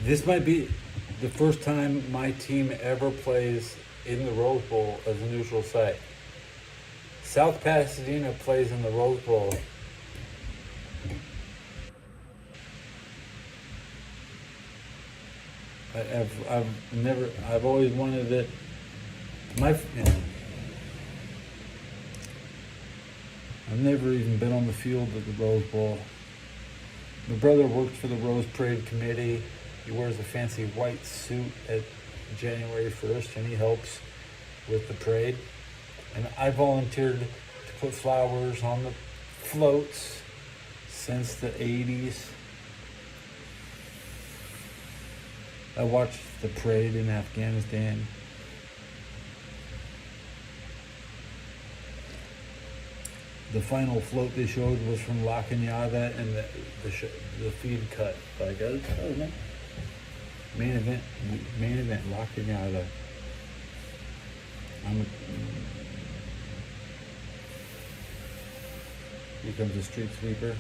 This might be the first time my team ever plays in the Rose Bowl as a neutral site. South Pasadena plays in the Rose Bowl. I've always wanted it. I've never even been on the field at the Rose Bowl. My brother works for the Rose Parade Committee. He wears a fancy white suit at January 1st, and he helps with the parade. And I volunteered to put flowers on the floats since the 80s. I watched the parade in Afghanistan. The final float they showed was from La Cañada, and the feed cut. Like, main event, La Cañada. Here comes a street sweeper.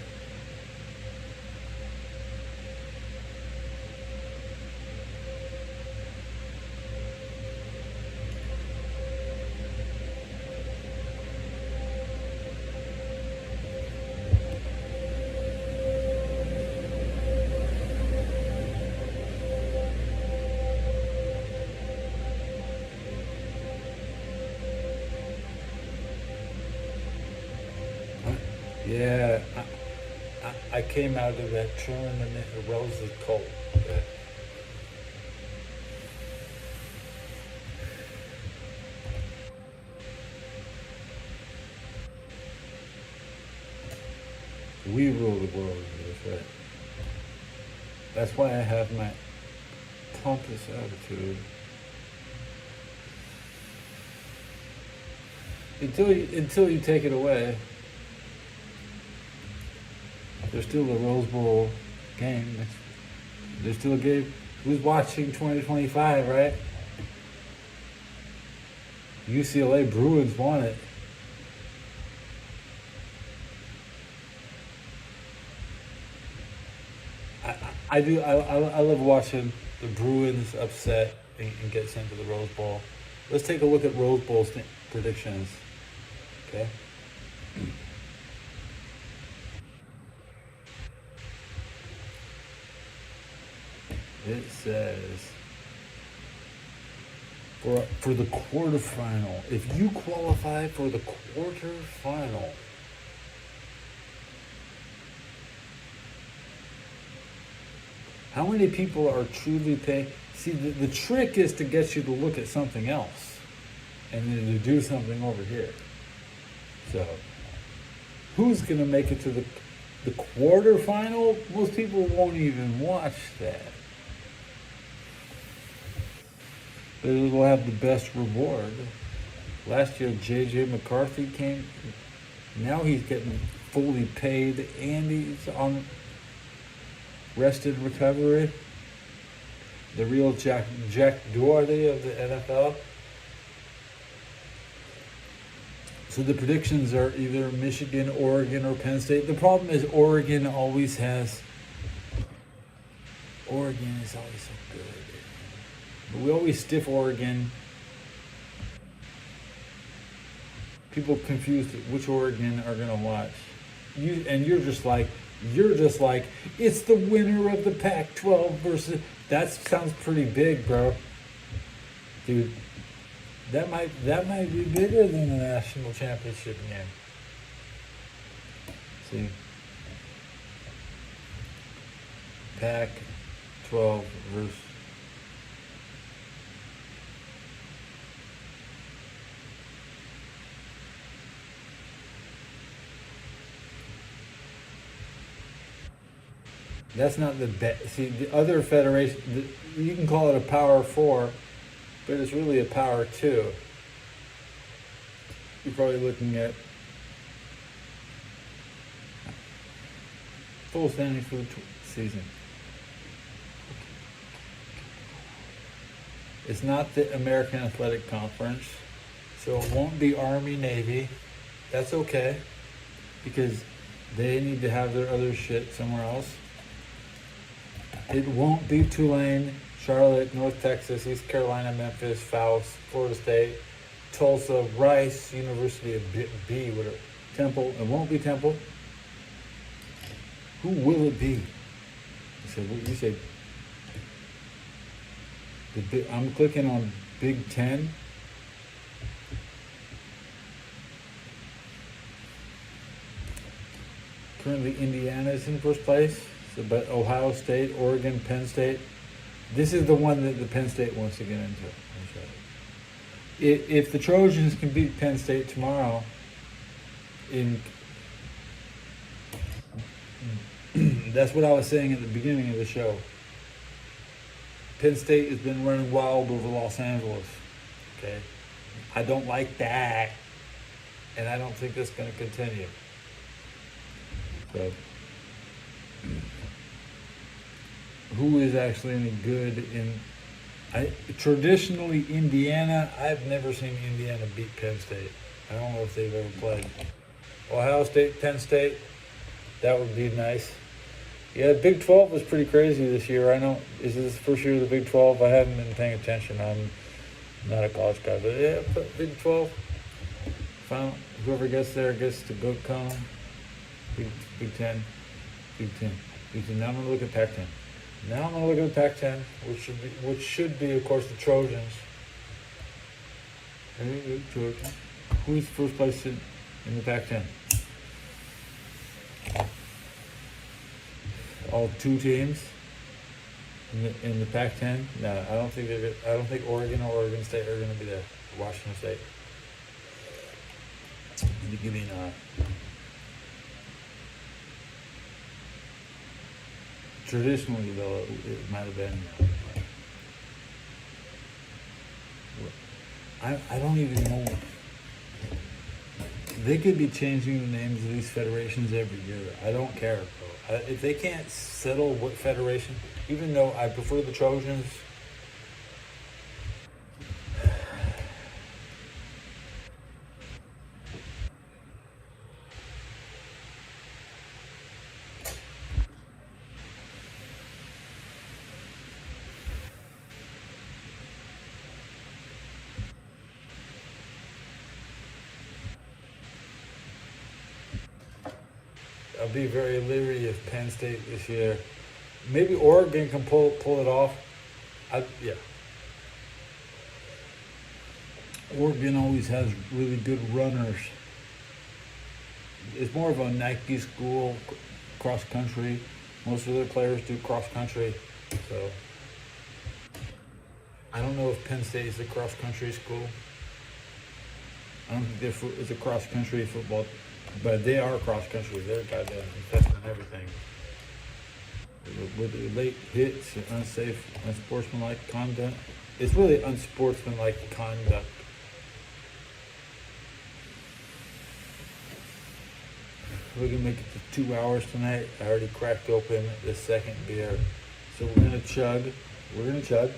Yeah, I came out of that tournament rosy cold. Yeah. We rule the world, that's right. That's why I have my pompous attitude. Until you take it away. There's still a Rose Bowl game. There's still a game. Who's watching 2025, right? UCLA Bruins won it. I do. I love watching the Bruins upset and get sent to the Rose Bowl. Let's take a look at Rose Bowl predictions. Okay. It says for the quarterfinal, if you qualify for the quarterfinal, how many people are truly paying? See, the trick is to get you to look at something else and then to do something over here. So, who's going to make it to the quarterfinal? Most people won't even watch that. They will have the best reward. Last year, J.J. McCarthy came. Now he's getting fully paid and he's on rested recovery. the real Jack Doherty of the NFL. So the predictions are either Michigan, Oregon, or Penn State. The problem is Oregon is always so good. But we always stiff Oregon. People confused which Oregon are gonna watch. You're just like, it's the winner of the Pac-12 versus. That sounds pretty big, bro. Dude, that might be bigger than the national championship game. See, Pac-12 versus. That's not the best. See, the other federation, you can call it a Power 4, but it's really a Power 2. You're probably looking at full standings for the season. It's not the American Athletic Conference, so it won't be Army, Navy. That's okay, because they need to have their other shit somewhere else. It won't be Tulane, Charlotte, North Texas, East Carolina, Memphis, Faust, Florida State, Tulsa, Rice, University of B, whatever, Temple. It won't be Temple. Who will it be? You said I'm clicking on Big Ten. Currently, Indiana is in first place. But Ohio State, Oregon, Penn State. This is the one that the Penn State wants to get into. If the Trojans can beat Penn State tomorrow, that's what I was saying at the beginning of the show. Penn State has been running wild over Los Angeles. Okay, I don't like that, and I don't think that's going to continue. So. Who is actually any good traditionally Indiana? I've never seen Indiana beat Penn State. I don't know if they've ever played. Ohio State, Penn State, that would be nice. Yeah, Big 12 was pretty crazy this year. I know, is this the first year of the Big 12? I haven't been paying attention. I'm not a college guy, but yeah, Big 12. Whoever gets there gets to go come. Big 10. Now I'm going to look at Pac-10. Now I'm going to look at the Pac-10, which should be, of course, the Trojans. Who's first place in the Pac-10? All two teams in the Pac-10. No, I don't think Oregon or Oregon State are going to be there. Washington State. You give me an eye. Traditionally, though, it might have been. I don't even know. They could be changing the names of these federations every year. I don't care, bro. If they can't settle what federation, even though I prefer the Trojans. I'll be very leery of Penn State this year. Maybe Oregon can pull it off. Yeah. Oregon always has really good runners. It's more of a Nike school, cross country. Most of their players do cross country. So I don't know if Penn State is a cross country school. I don't think it's a cross country football. But they are cross country. They're goddamn infested in everything. With the late hits, unsafe, unsportsmanlike conduct. It's really unsportsmanlike conduct. We're gonna make it to 2 hours tonight. I already cracked open the second beer, so we're gonna chug. We're gonna chug.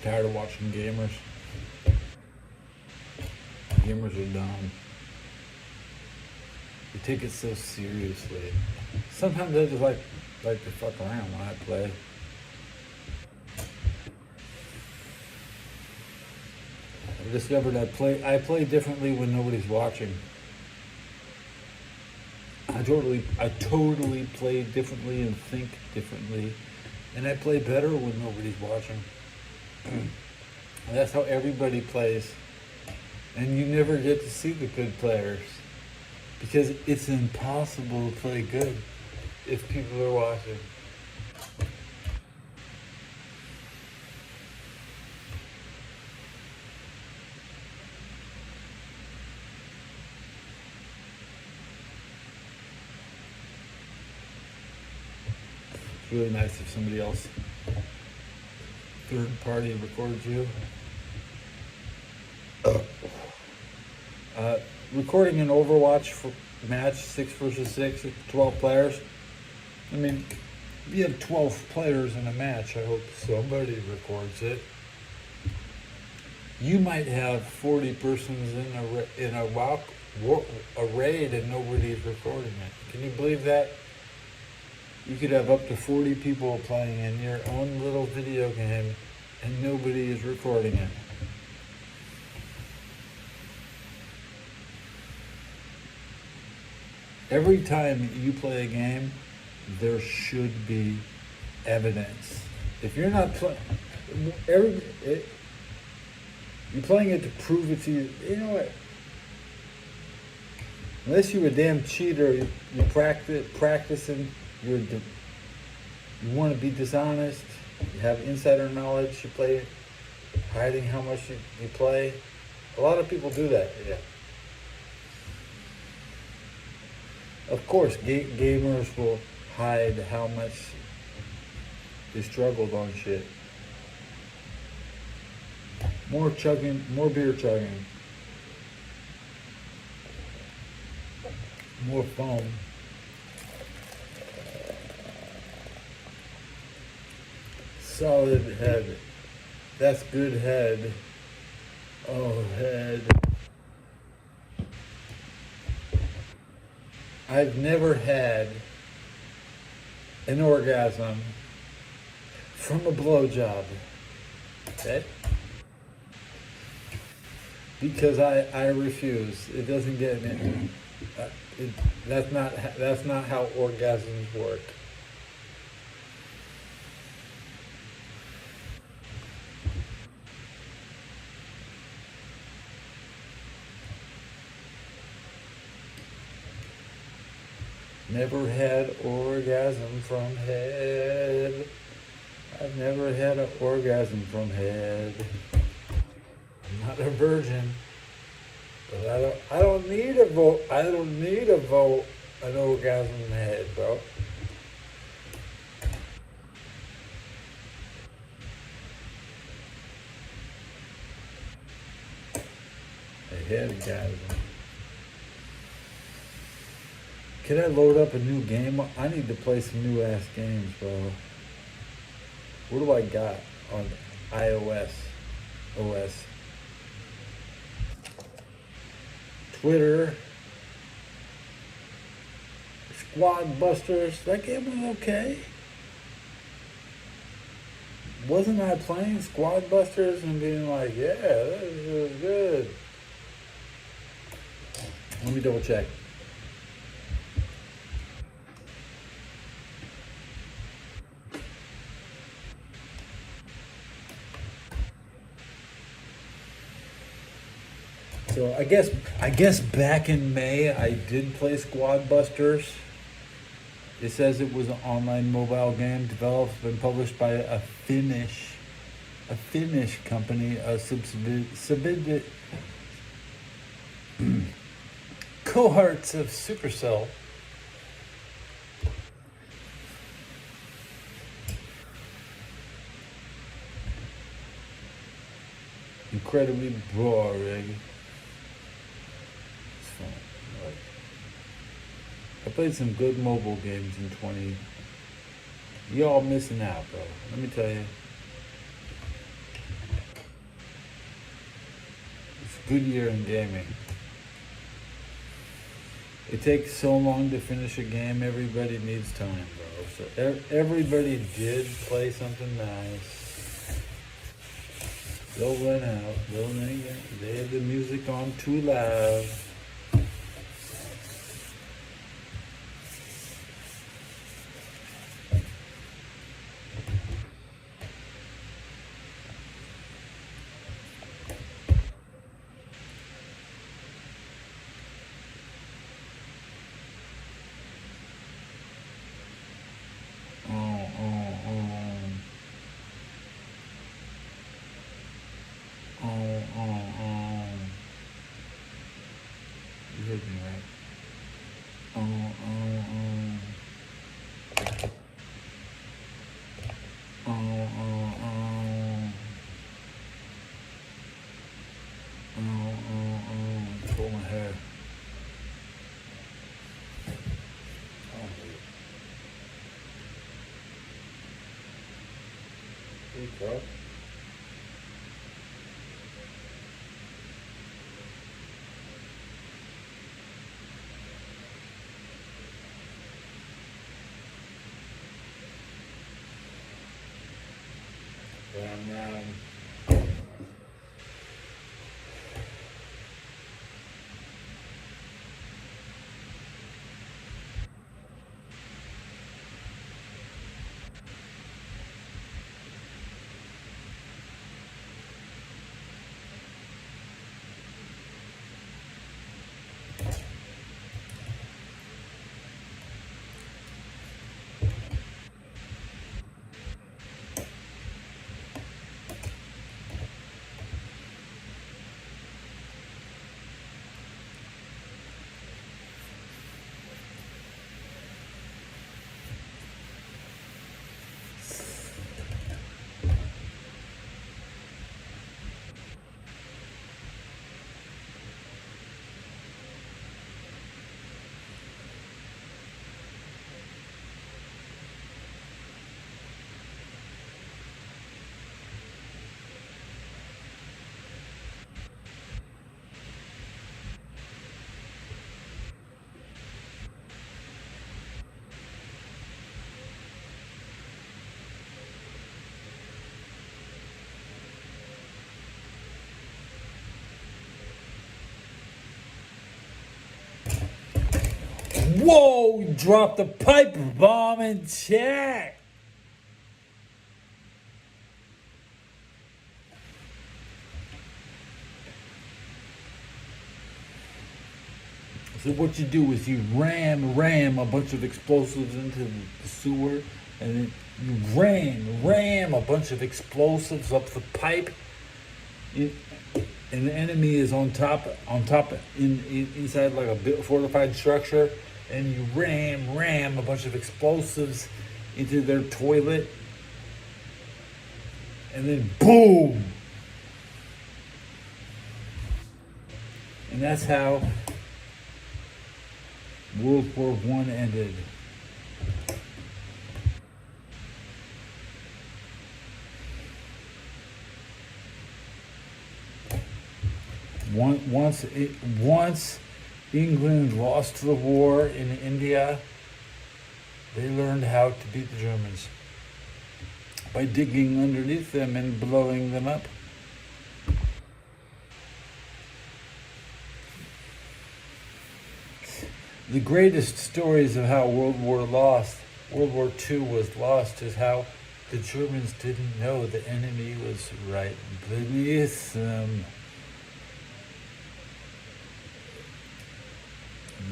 Tired of watching gamers. Gamers are dumb. They take it so seriously. Sometimes I just like to fuck around when I play. I discovered I play differently when nobody's watching. I totally play differently and think differently, and I play better when nobody's watching. That's how everybody plays, and you never get to see the good players because it's impossible to play good if people are watching. It's really nice if somebody else, third party, records you. Recording an Overwatch for match 6 versus 6, 12 players. I mean, if you have 12 players in a match, I hope somebody records it. You might have 40 persons in a raid and nobody's recording it. Can you believe that? You could have up to 40 people playing in your own little video game and nobody is recording it. Every time you play a game, there should be evidence. If you're not playing, you're playing it to prove it to you. You know what? Unless you're a damn cheater, you're practicing. You want to be dishonest. You have insider knowledge. You play hiding how much you play. A lot of people do that. Yeah. Of course, gamers will hide how much they struggled on shit. More chugging, more beer chugging. More foam. Solid head. That's good head. Oh, head. I've never had an orgasm from a blowjob. Okay? Because I refuse. It doesn't get me. That's not how orgasms work. Never had orgasm from head. I've never had an orgasm from head. I'm not a virgin, but I don't need a vote. I don't need a vote. An orgasm in the head, bro. A headgasm. Can I load up a new game? I need to play some new ass games, bro. What do I got on iOS? OS. Twitter. Squad Busters. That game was okay. Wasn't I playing Squad Busters and being like, yeah, this is good. Let me double check. So I guess back in May I did play Squad Busters. It says it was an online mobile game developed and published by a Finnish company, a cohorts of Supercell. incredibly boring. It's fun. Like, I played some good mobile games in 20. Y'all missing out, bro. Let me tell you. It's a good year in gaming. It takes so long to finish a game, everybody needs time, bro. So everybody did play something nice. They'll run out. They have the music on too loud. Oh, oh, oh. Oh, oh, oh. You heard me, right? Oh, oh, oh. Oh, oh, oh. Oh, oh, oh. Pull my hair. Oh, hey, bro. Um, Whoa! Dropped a pipe bomb in chat. So what you do is you ram a bunch of explosives into the sewer, and then you ram a bunch of explosives up the pipe. And the enemy is on top, inside like a fortified structure, and you ram a bunch of explosives into their toilet, and then boom, and that's how World War I ended. Once England lost the war in India, they learned how to beat the Germans by digging underneath them and blowing them up. The greatest stories of how World War II was lost is how the Germans didn't know the enemy was right beneath them.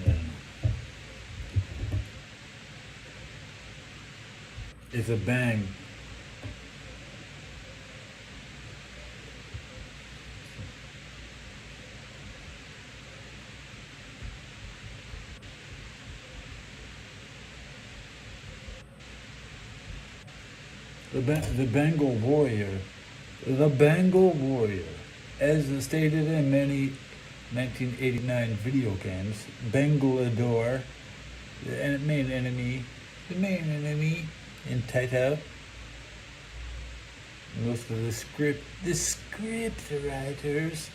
Yeah. It's a bang. The Bengal Warrior As stated in many 1989 video games, Bangalore, the main enemy in Taito. Most of the script writers,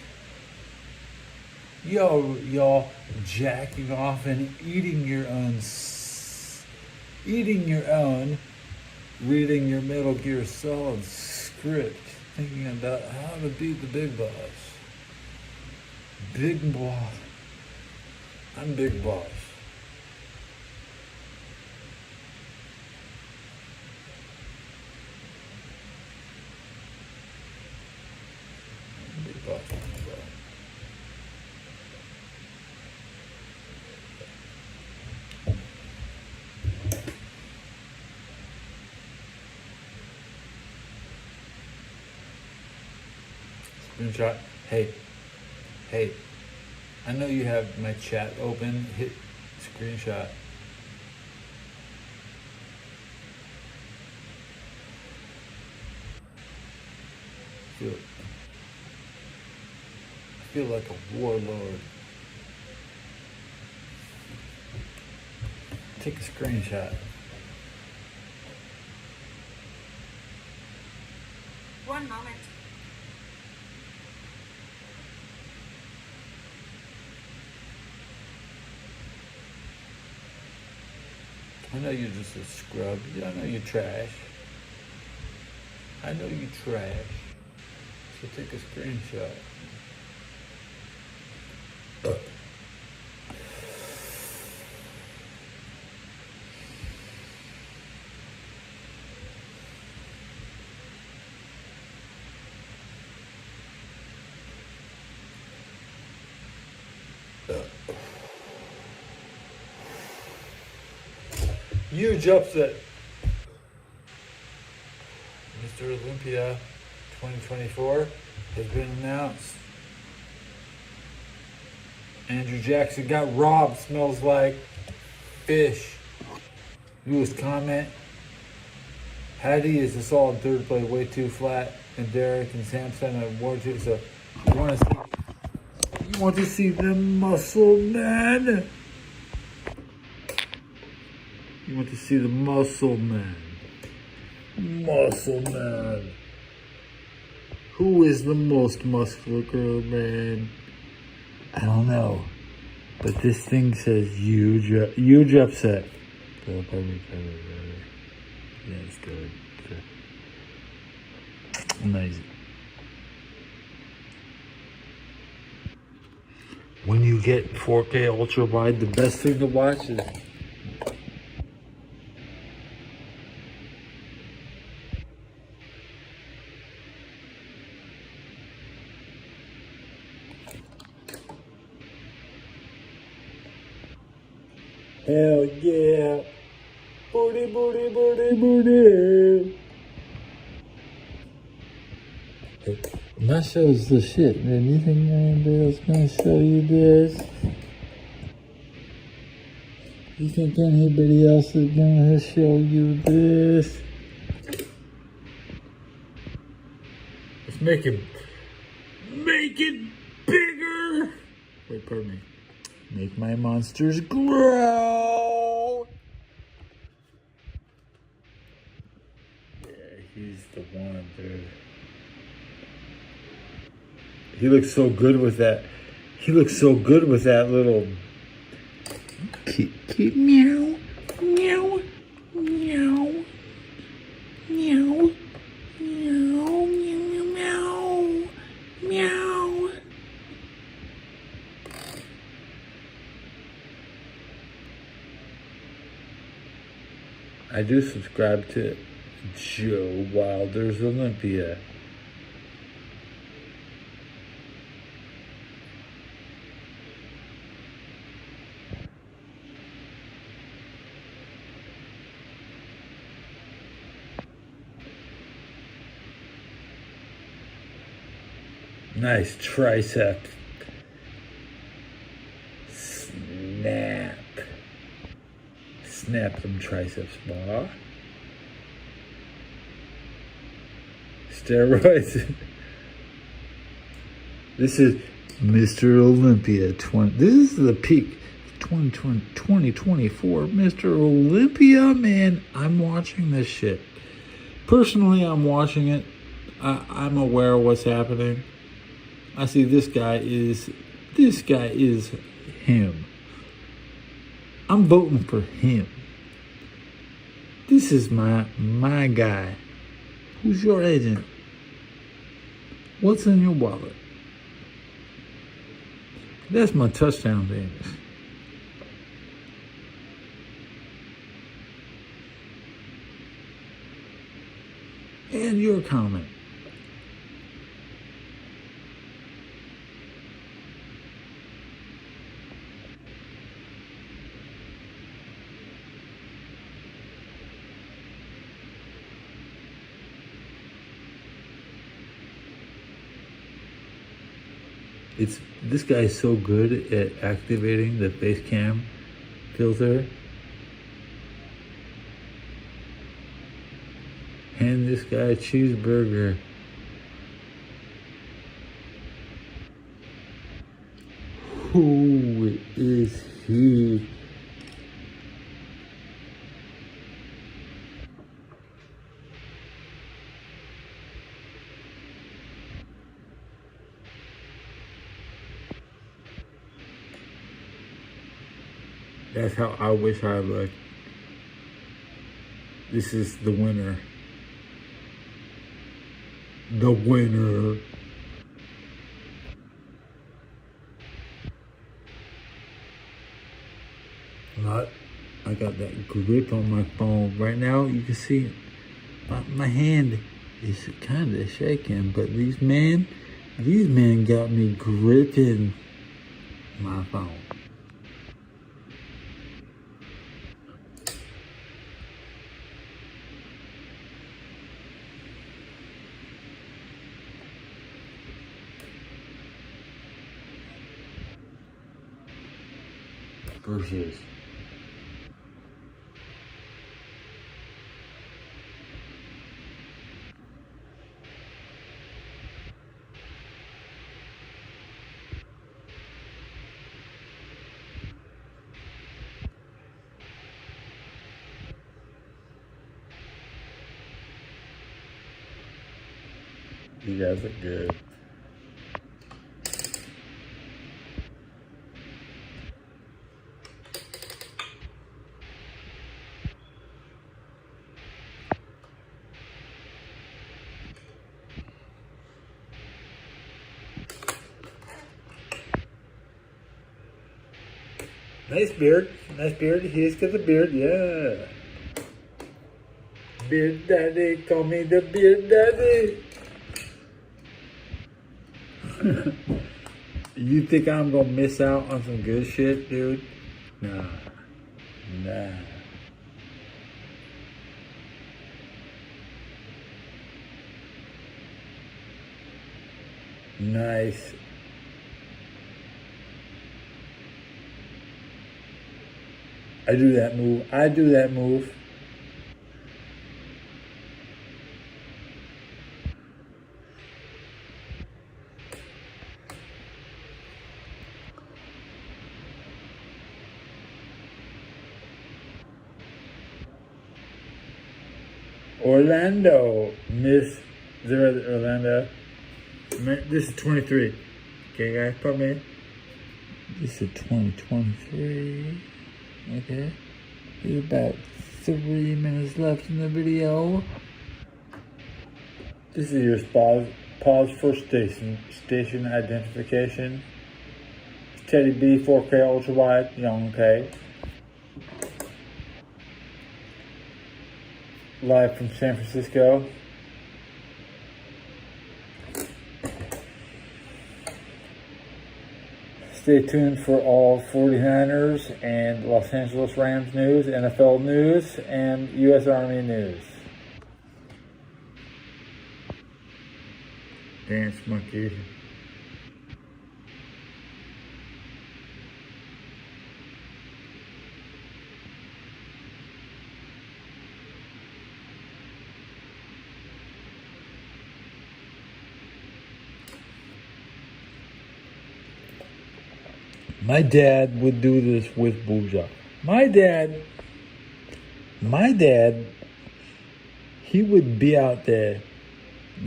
y'all jacking off and eating your own, reading your Metal Gear Solid script, thinking about how to beat the big boss. Big boss. I'm big boss. Big boss. Screenshot. Hey, I know you have my chat open. Hit screenshot. I feel like a warlord. Take a screenshot. One moment. I know you're just a scrub. I know you're trash. I know you trash. So take a screenshot. Huge upset. Mr. Olympia 2024 has been announced. Andrew Jackson got robbed, smells like fish. Newest comment. Hattie, is this all in third play way too flat? And Derek and Samson are more too, so you want to see the muscle man? You want to see the muscle man? Muscle man. Who is the most muscular man? I don't know. But this thing says huge upset. Yeah, it's good. Amazing. When you get 4K ultra wide, the best thing to watch is hell yeah. Booty, booty, booty, booty. My show's the shit, man. You think anybody else gonna show you this? You think anybody else is gonna show you this? Let's make it bigger. Wait, pardon me. Make my monsters grow. Yeah, he's the one, dude. He looks so good with that. He looks so good with that little keep meow, meow, meow, meow, meow, meow, meow, meow. I do subscribe to Joe Wilder's Olympia. Nice tricep. Snap. Snap them triceps, boy. Steroids. This is Mr. Olympia 20. This is the peak 2024 Mr. Olympia, man. I'm watching this shit. Personally, I'm watching it. I'm aware of what's happening. I see this guy is him. I'm voting for him. This is my guy. Who's your agent? What's in your wallet? That's my touchdown dance. And your comment. This guy is so good at activating the face cam filter. Hand this guy a cheeseburger. Who is he? That's how I wish I looked. This is the winner. The winner. I got that grip on my phone. Right now, you can see my hand is kind of shaking, but these men got me gripping my phone. Versus you guys look good. Nice beard. Nice beard. He's got the beard. Yeah. Beard daddy. Call me the beard daddy. You think I'm gonna miss out on some good shit, dude? Nah. Nice. I do that move. Orlando, Miss Orlando. This is 23. Okay, guys, pardon me. This is 2023. Okay. There's about 3 minutes left in the video. This is your pause for station identification. Teddy B 4K ultra wide, Young K. Live from San Francisco. Stay tuned for all 49ers and Los Angeles Rams news, NFL news, and U.S. Army news. Dance monkey. My dad would do this with Booja. My dad, he would be out there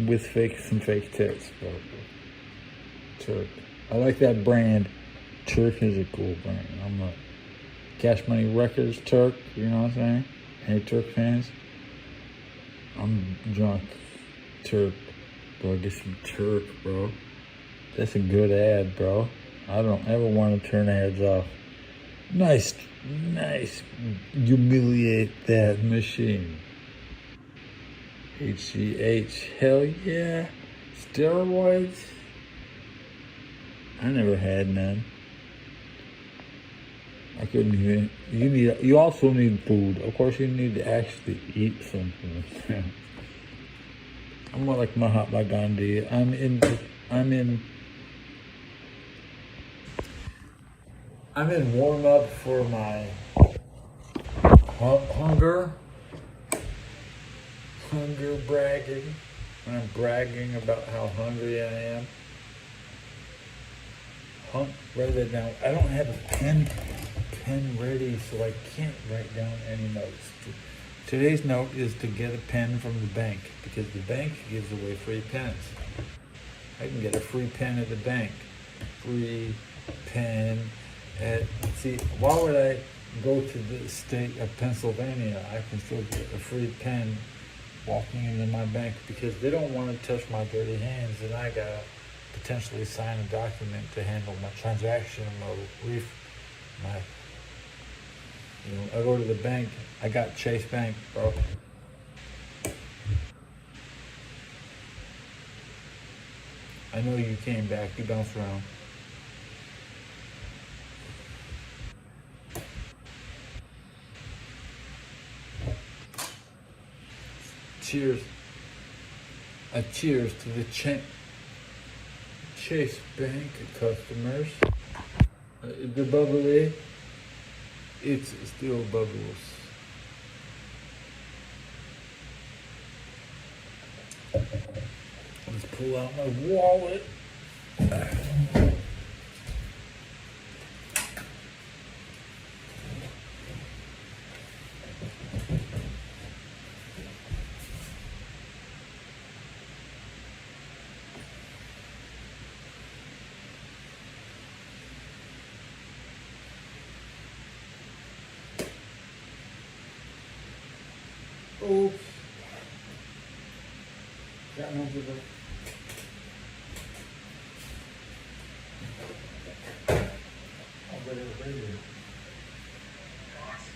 with some fake tits, bro. Turk. I like that brand. Turk is a cool brand. I'm a Cash Money Records Turk, you know what I'm saying? Hey, Turk fans. I'm drunk. Turk. Bro, get some Turk, bro. That's a good ad, bro. I don't ever want to turn ads off. Nice. Humiliate that machine. HGH. Hell yeah. Steroids. I never had none. I couldn't even. You also need food. Of course, you need to actually eat something. I'm more like Mahatma Gandhi. I'm in warm up for my hunger bragging. When I'm bragging about how hungry I am. Write that down. I don't have a pen ready, so I can't write down any notes. Today's note is to get a pen from the bank, because the bank gives away free pens. I can get a free pen at the bank. Free pen at, see, why would I go to the state of Pennsylvania? I can still get a free pen walking into my bank, because they don't want to touch my dirty hands, and I gotta potentially sign a document to handle my transaction, I go to the bank. I got Chase Bank, bro. I know you came back. You bounced around. Cheers. A cheers to the Chase Bank customers. The bubbly. It's still bubbles. Let's pull out my wallet. Oops. Got no good. I'll get it later.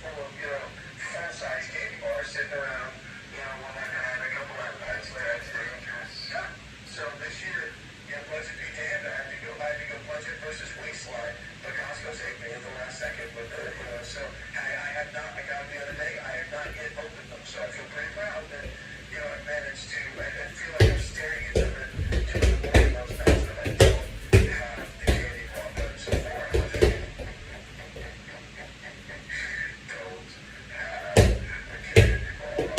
Full of, full-size candy bars sitting around, when I had a couple of nights where it's dangerous. So this year, budget be damned, I had to go budget versus waistline, but Costco saved me at the last second with so I got the other day, I have not yet opened them, so I feel pretty proud that, I managed to, I feel like I'm staring into the morning those nights that I don't have the candy bar, but so far I don't have a candy bar.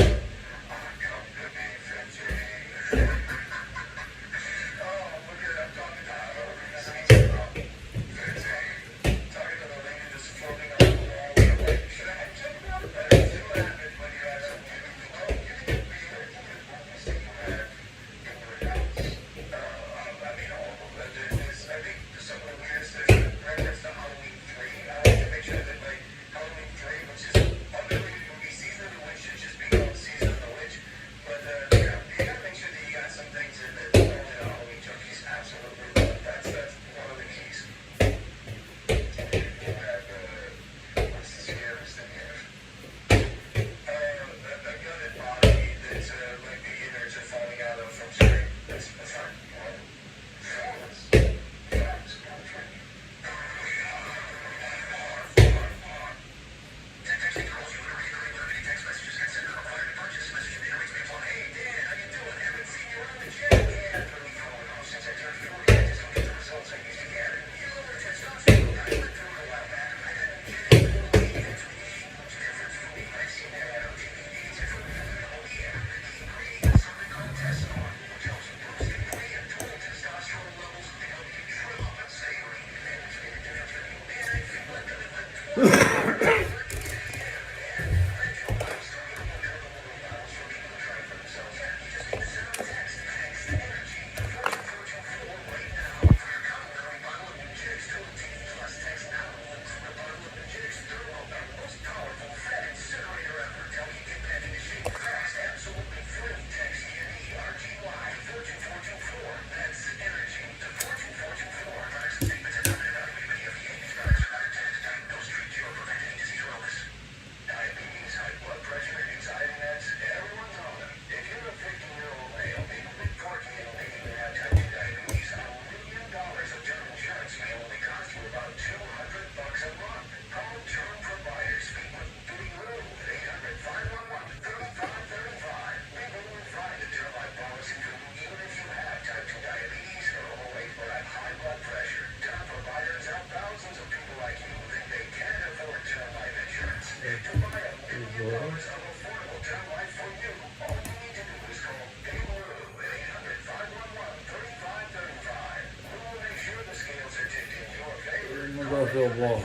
real ball.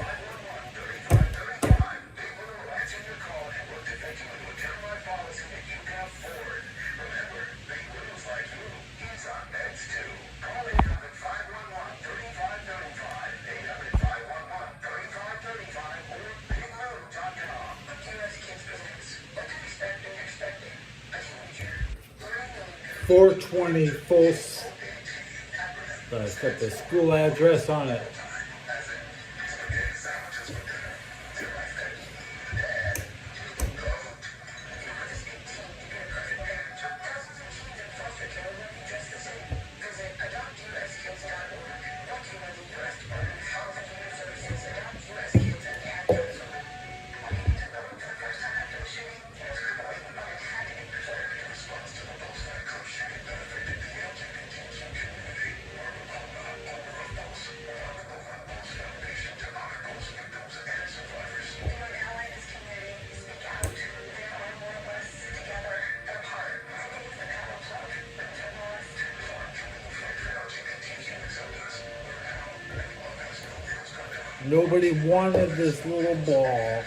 .420 full. Put the school address on it. Nobody wanted this little ball.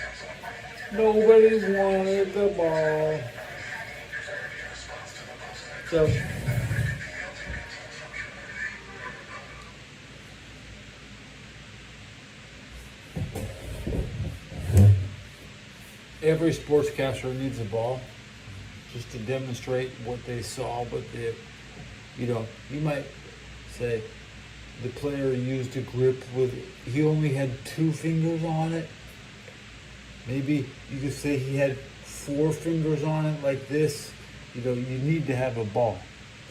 Nobody wanted the ball. So every sportscaster needs a ball just to demonstrate what they saw, but you might say the player used a grip he only had 2 fingers on it. Maybe you could say he had 4 fingers on it like this. You need to have a ball.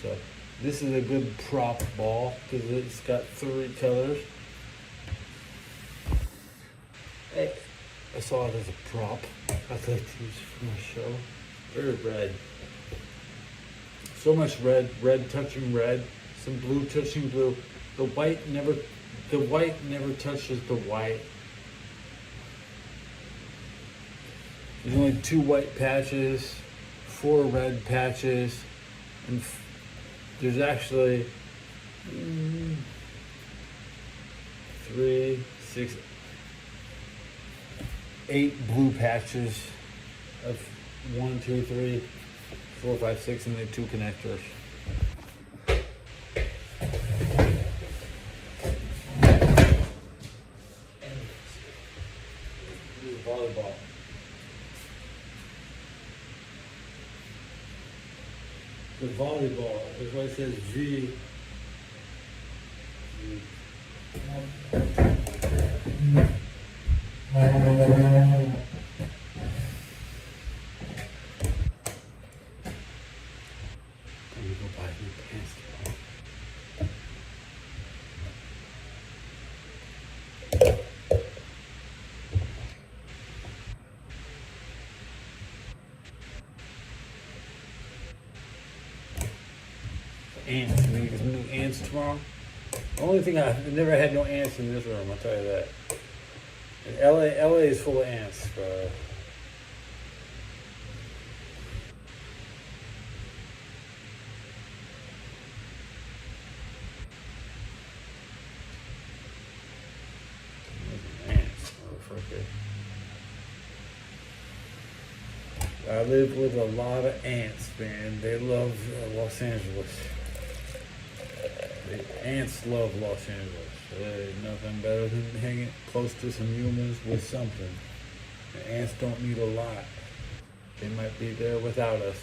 So this is a good prop ball because it's got 3 colors. Hey, I saw it as a prop. I'd like to use it for my show. Very red. So much red. Red touching red. Some blue touching blue. The white never touches the white. There's only 2 white patches, 4 red patches, and there's actually 3, 6, 8 blue patches of 1, 2, 3, 4, 5, 6, and then 2 connectors. Volleyball. The volleyball is what it says V. Ants. We get some new ants tomorrow. The only thing I've never had no ants in this room, I'll tell you that. And LA is full of ants, bro. Ants, motherfucker. I live with a lot of ants, man. They love Los Angeles. The ants love Los Angeles. There's nothing better than hanging close to some humans with something. The ants don't need a lot. They might be there without us.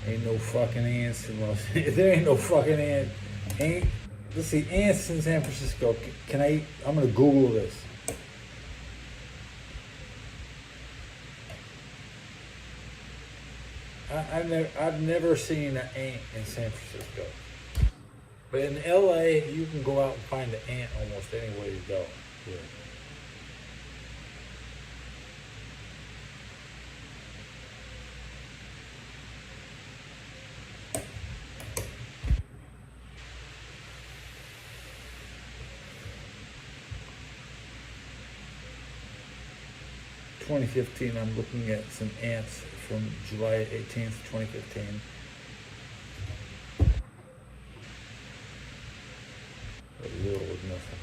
Ain't no fucking ants in Los Angeles. There ain't no fucking ant. Let's see, ants in San Francisco. I'm gonna Google this. I've never seen an ant in San Francisco. But in LA, you can go out and find an ant almost anywhere you go. Yeah. .2015, I'm looking at some ants from July 18th, 2015. A little with nothing.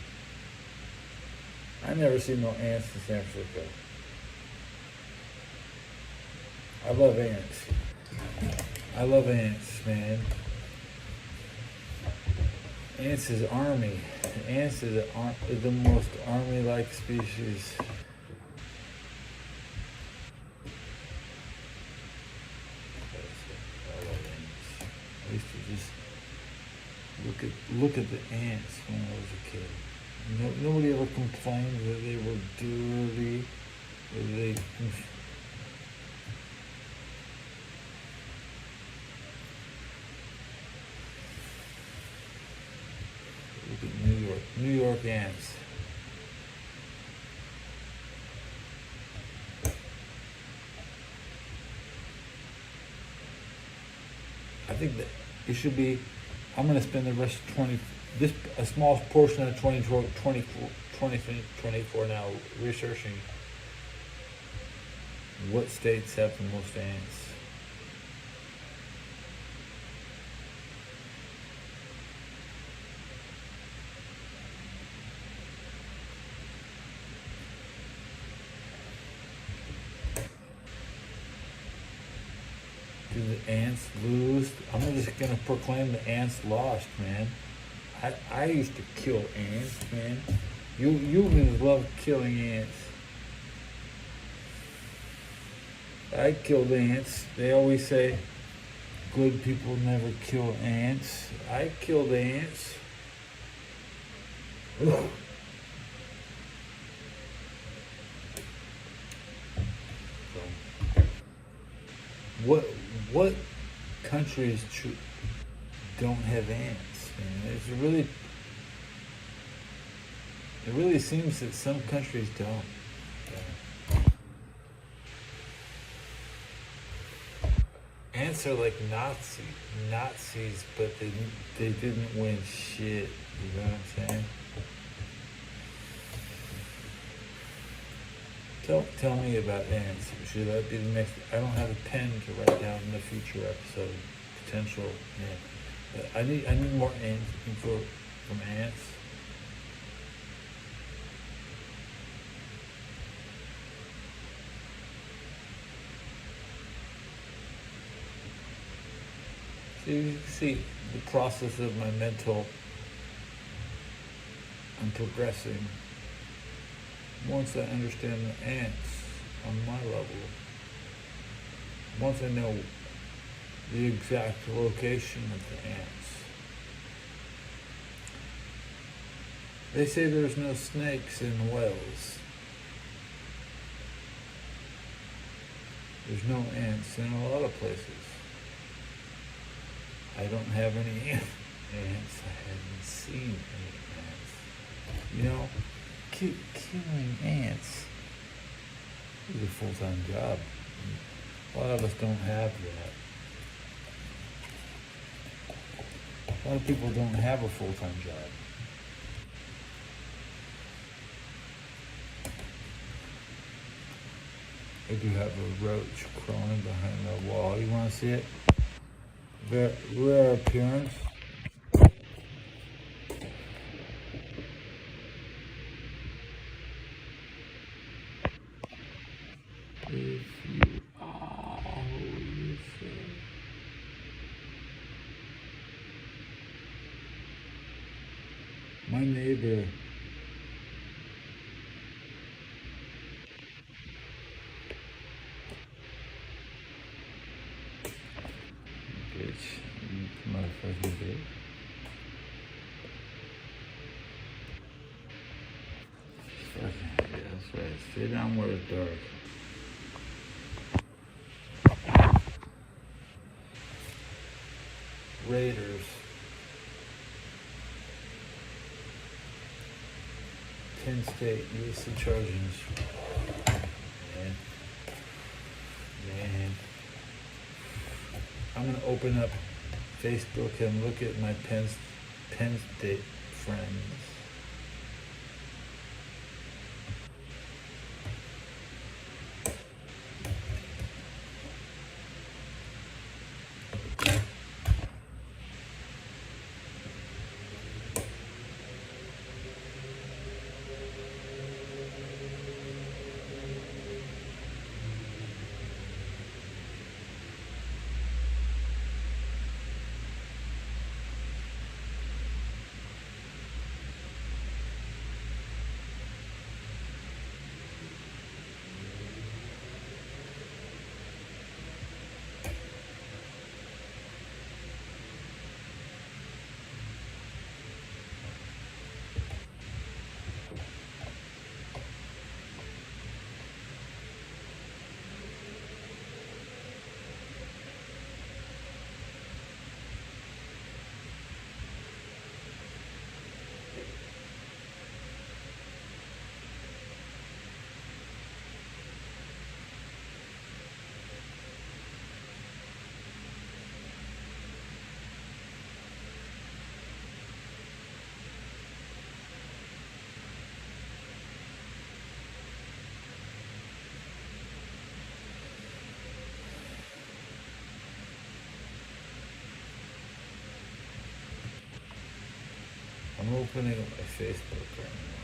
I never seen no ants in San Francisco. I love ants. I love ants, man. Ants is army. Ants is the most army-like species. I love ants. I used to just look at the ants when I was a kid. Nobody ever complained that they were dirty, or they. Look at New York ants. I think that it should be. I'm going to spend the rest of a small portion of 2024 now researching what states have the most ants. Do the ants lose? I'm just gonna proclaim the ants lost, man. I used to kill ants, man. Humans love killing ants. I killed ants. They always say good people never kill ants. I killed ants. Ugh. What countries don't have ants? Man? It really seems that some countries don't. Ants are like Nazis, but they didn't win shit. You know what I'm saying? Tell me about ants. Should that be the next? I don't have a pen to write down in the future episode. Potential. Yeah. I need more info from ants. So you can see the process of my mental. I'm progressing. Once I understand the ants on my level, once I know the exact location of the ants. They say there's no snakes in wells. There's no ants in a lot of places. I don't have any ants. I haven't seen any ants. You know, killing ants is a full-time job. A lot of us don't have that. A lot of people don't have a full-time job. I do have a roach crawling behind the wall. You want to see it? Rare appearance. If you are who you say. My neighbor bitch, you motherfucking bitch. Fucking, yeah, that's right. Stay down where it's dark. Raiders. Penn State, USC Trojans. Man. I'm gonna open up Facebook and look at my Penn State friends. I'm opening up my Facebook right now.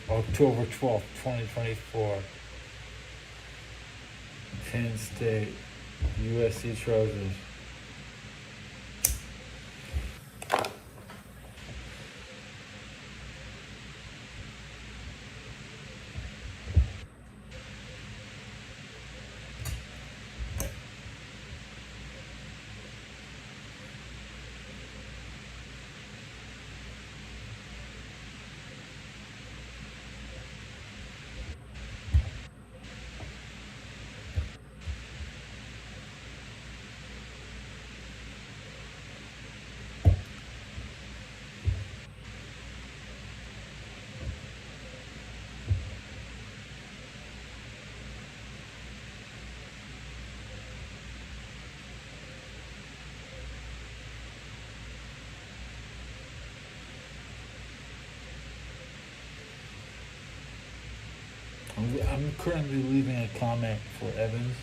October 12th, 2024. Penn State, USC Trojans. I'm currently leaving a comment for Evans.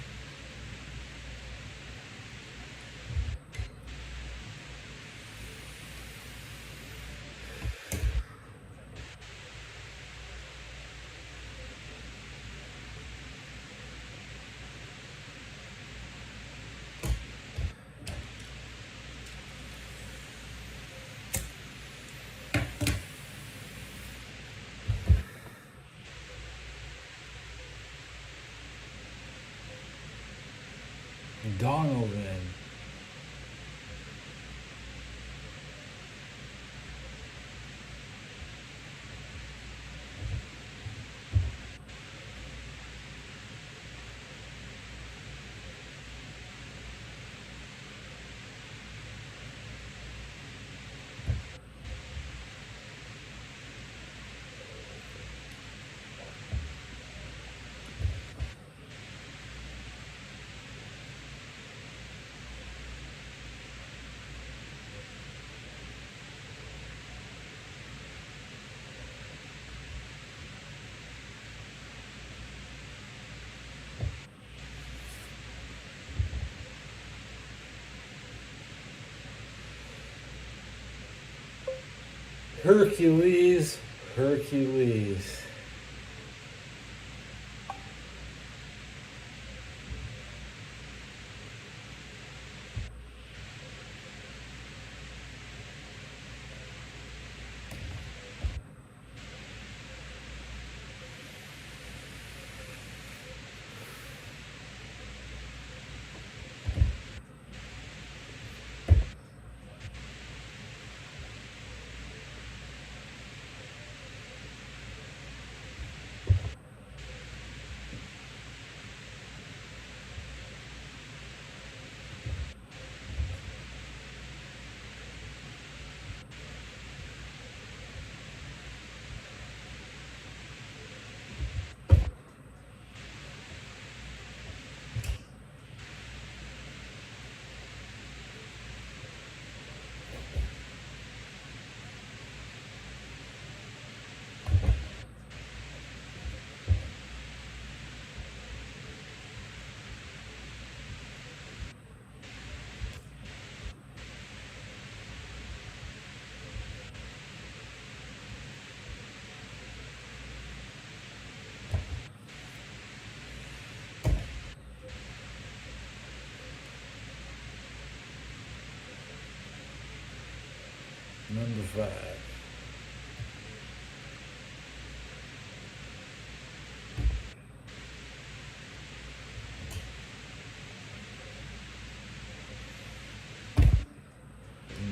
Donovan. Hercules. Number 5.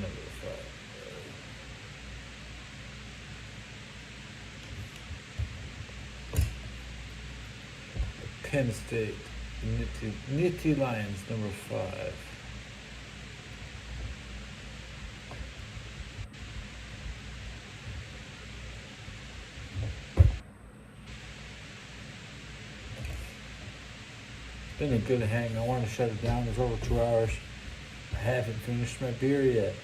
Number 5. Penn State, Nittany Lions, number 5. been a good hang. I want to shut it down. It's over 2 hours. I haven't finished my beer yet.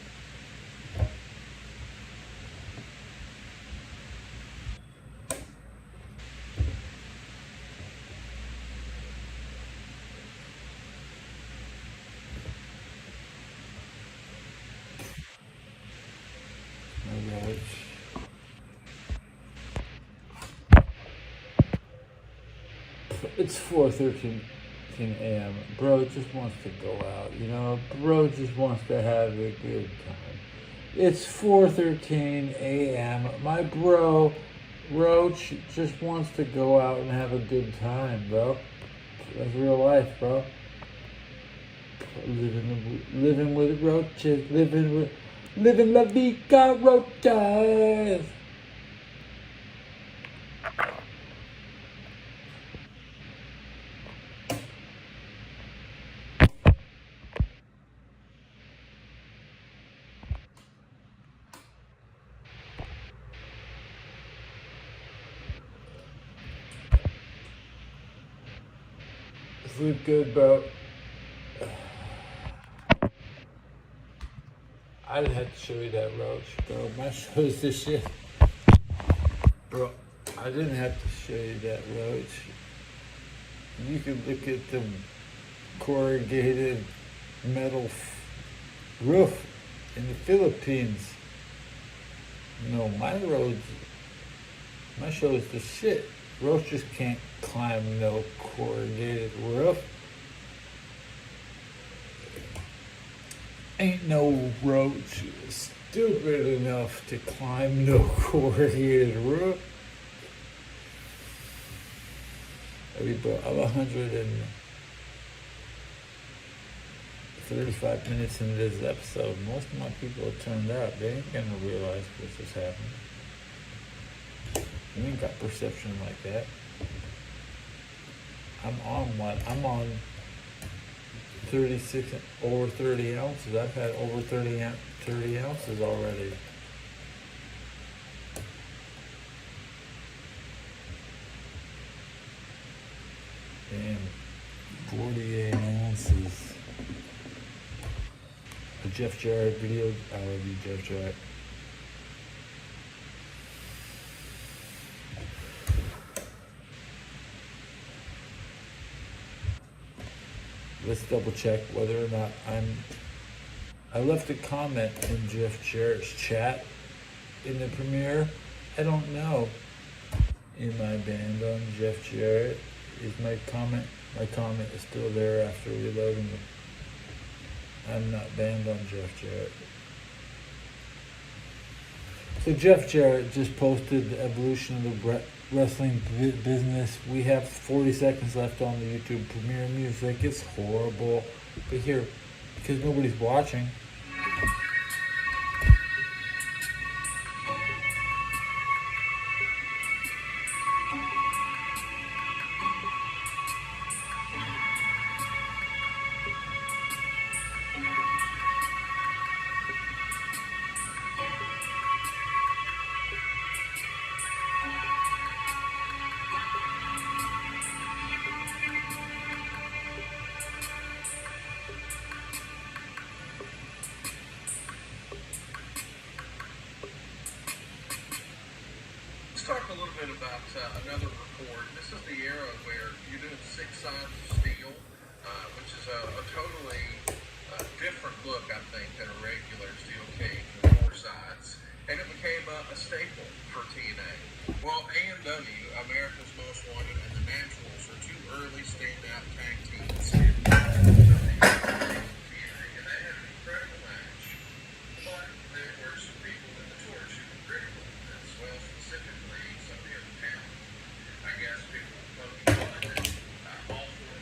Alright. It's 4:13 a.m. Bro just wants to go out, you know? Bro just wants to have a good time. It's 4:13 a.m. My bro, Roach, just wants to go out and have a good time, bro. That's real life, bro. Living with roaches, living la vida roaches. Sleep good, bro. I didn't have to show you that, Roach, bro. My show's the shit. Bro, I didn't have to show you that, Roach. You can look at the corrugated metal roof in the Philippines. No, my show is the shit. Roach just can't climb no corrugated roof. Ain't no roach stupid enough to climb no corrugated roof. I'm 135 minutes into this episode. Most of my people have turned out. They ain't gonna realize this is happening. You ain't got perception like that. I'm on 36, over 30 ounces. I've had over 30 ounces already. Damn, 48 ounces. A Jeff Jarrett video. I love you, Jeff Jarrett. Let's double check whether or not I left a comment in Jeff Jarrett's chat in the premiere. I don't know. Am I banned on Jeff Jarrett? Is my comment is still there after reloading it. I'm not banned on Jeff Jarrett. So Jeff Jarrett just posted the evolution of the wrestling business. We have 40 seconds left on the YouTube premiere music. It's horrible, but here, because nobody's watching. Talk a little bit about another record. This is the era where you're doing 6 sides of steel, which is a totally different look, I think, than a regular steel cage with 4 sides. And it became a staple for TNA. Well, A&W, America's Most Wanted, and the Naturals are 2 early standout tag teams. And they had an incredible match. But there were some people in the torch who were critical, as well, specifically some of the other talent. I guess people poking fun at all 4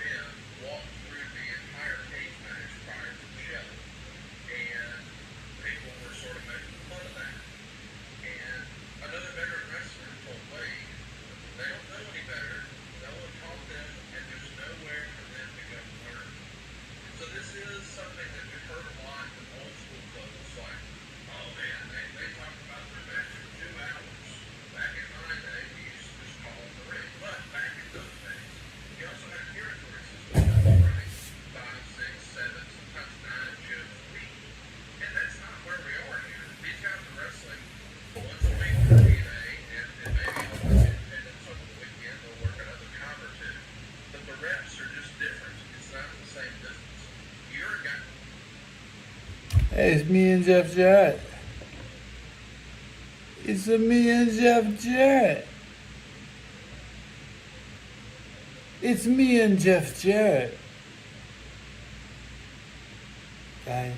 Hey, it's me and Jeff Jarrett. It's a me and Jeff Jarrett. It's me and Jeff Jarrett. Guys.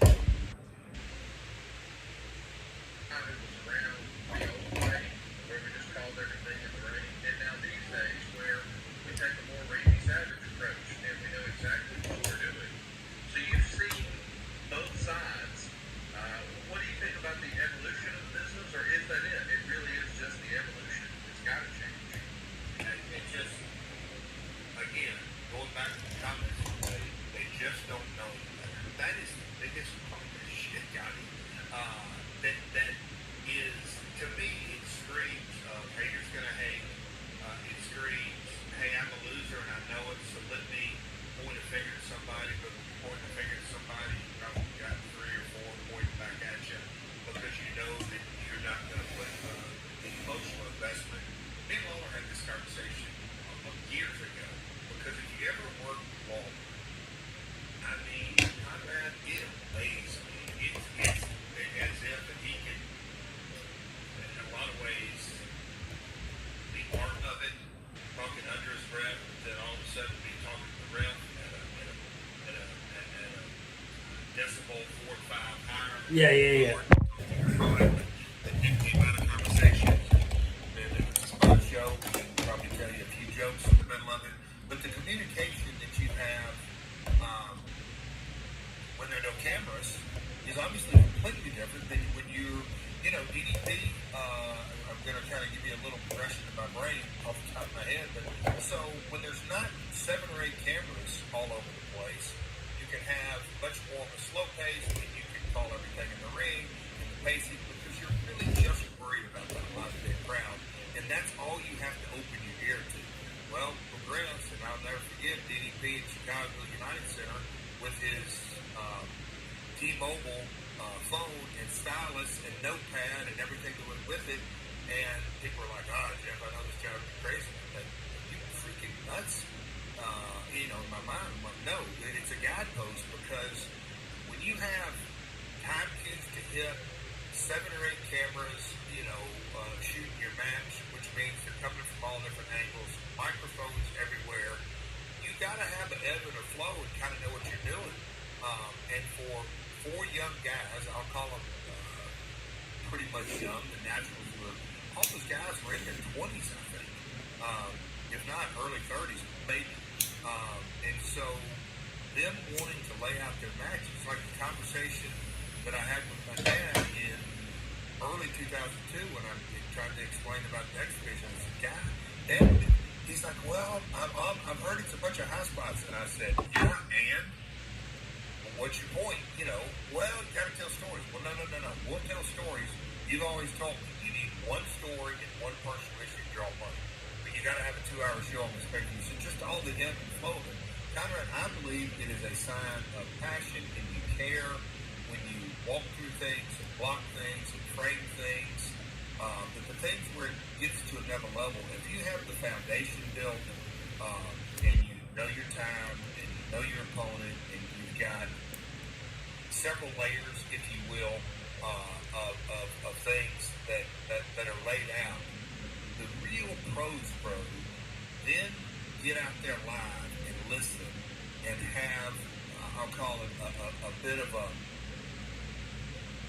It was around the old way where we just called everything in the rain, and now these days where we take a more Randy Savage approach and we know exactly what we're doing. So you've seen both sides. What do you think about the evolution of the business, or is that it? It really is just the evolution. It's got to change. It just, again, going back to the comments, they just don't know any better. That is the biggest fucking shit, Gotti. That is, to me, it screams of haters gonna hate. It screams, hey, I'm a loser and I know it, so let me point a finger at somebody, but pointing a finger at somebody, you probably got 3 or 4 pointing back at you because you know that you're not gonna put the emotional investment. Me and Lawler had this conversation years ago, because if you ever work with Walmart, I mean, Conrad, it amazes me. It's as if that he can, in a lot of ways, the art of it, talking under his breath, then all of a sudden be talking to the ref at a decibel 4 or 5 higher. Yeah. That came out of conversation. Then it was a spot show. We can probably tell you a few jokes in the middle of it. But the communication that you have when there are no cameras is obviously completely different than when you're, DDP. I'm going to kind of give you a little progression in my brain off the top of my head. But so when there's not 7 or 8 cameras all over the place, you can have much more of a slow pace, and you can call everything in the ring and the pacing because you're really just worried about that live big crowd, and that's all you have to open your ear to. Well, progress, and I'll never forget DDP at Chicago United Center with his T-Mobile phone and stylus and notepad and everything that went with it. And people were like, Jeff, I know this guy would be crazy. But are you freaking nuts? In my mind, I'm like, no, it's a guidepost because when you have time cues to hit 7 or 8 cameras, shooting your match, which means they're coming from all different angles, microphones everywhere, you got to have an ebb and a flow and kind of know what you're doing. And for 4 young guys, I'll call them pretty much young, the Naturals were, all those guys were in their 20s, I think, if not early 30s, maybe. And so them wanting to lay out their matches, like the conversation that I had with my dad in early 2002 when I tried to explain about the exhibition. I said, Dad, he's like, well, I've heard it's a bunch of high spots. And I said, yeah, and? What's your point? Well, you got to tell stories. Well, no. We'll tell stories. You've always told me you need one story and one person who you draw money. But you got to have a 2-hour show on the spectrum. So just all the ebb and flow of it. Conrad, I believe it is a sign of passion and you care when you walk through things and block things and frame things. But the things where it gets to another level, if you have the foundation built and you know your time and you know your opponent and you've got several layers, if you will, of things that are laid out, the real pros then get out there live and listen and have, I'll call it a bit of a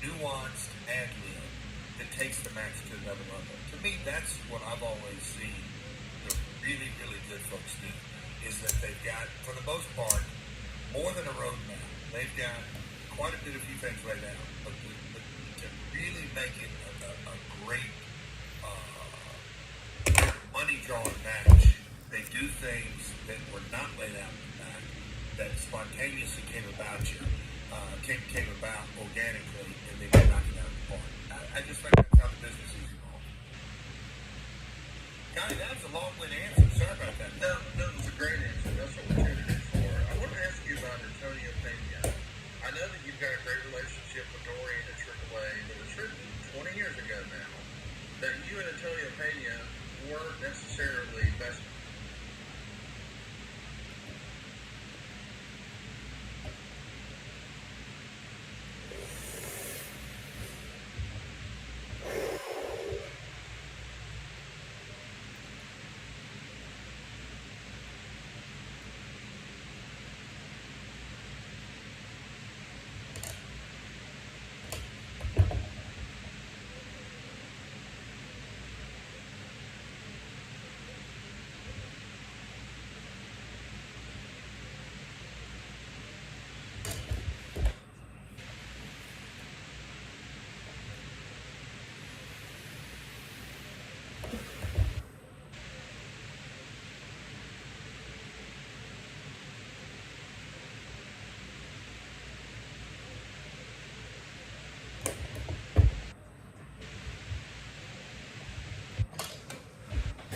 nuanced ad-lib that takes the match to another level. To me, that's what I've always seen the really, really good folks do, is that they've got, for the most part, more than a roadmap. They've got quite a bit of few things laid out, but to really make it a great money-drawing match, they do things that were not laid out in the back, that spontaneously came about organically, and they did knock it out of the park. I just think that's how the business is evolving. Connie, that was a long-winded answer. Sorry about that. No, it's a great answer. That's what we're tuning in for. I want to ask you about Antonio Pena. I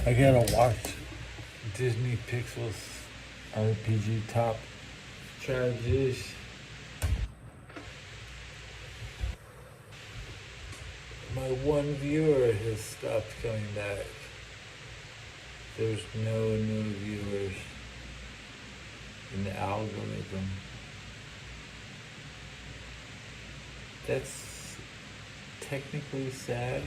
I gotta watch Disney Pixels RPG Top Strategies. My one viewer has stopped coming back. There's no new viewers in the algorithm. That's technically sad.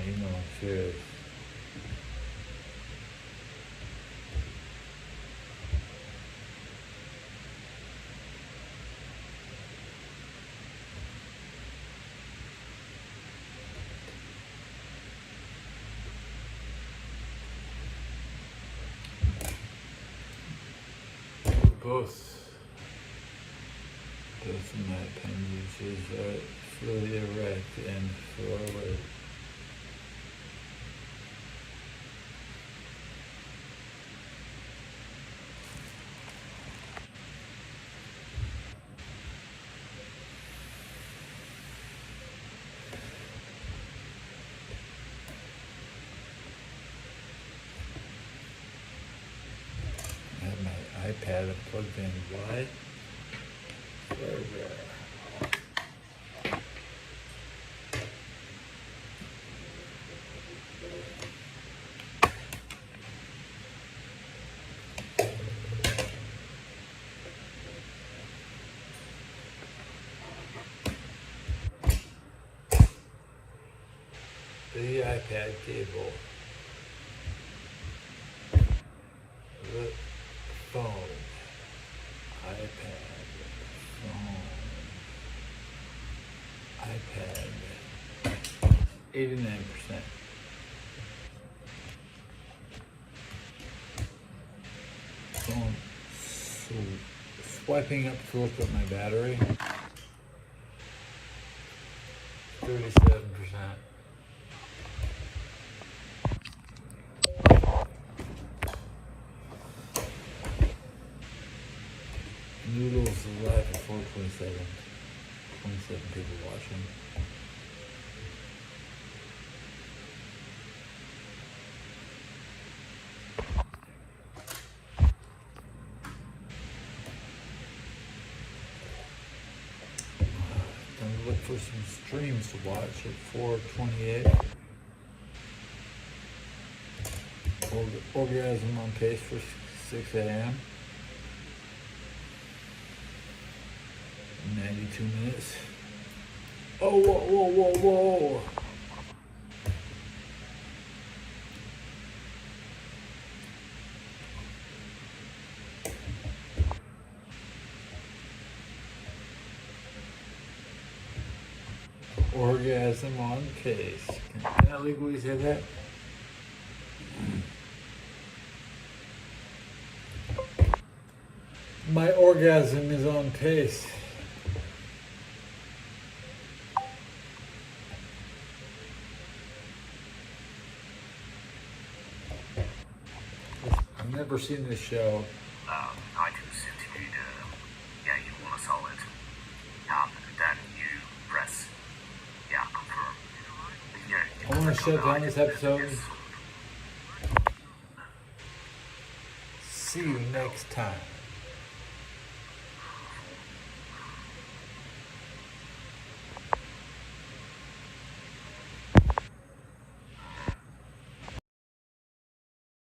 You know, I'm serious. Both of my appendages are fully erect and forward. I have my iPad plugged in. Why? Where? The iPad cable, the phone, iPad, phone, iPad, 89%. Phone, swiping up to look at my battery, 37%. Noodles is live at 4:27. 27 people watching. Time to look for some streams to watch at 4:28. Orgasm on pace for 6 a.m. 92 minutes. Oh, whoa. Orgasm on pace. Can I legally say that? My orgasm is on pace. I've never seen this show. iTunes interviewed you want to solve it. Then you press confirm. I want to shut down this episode. See you next time.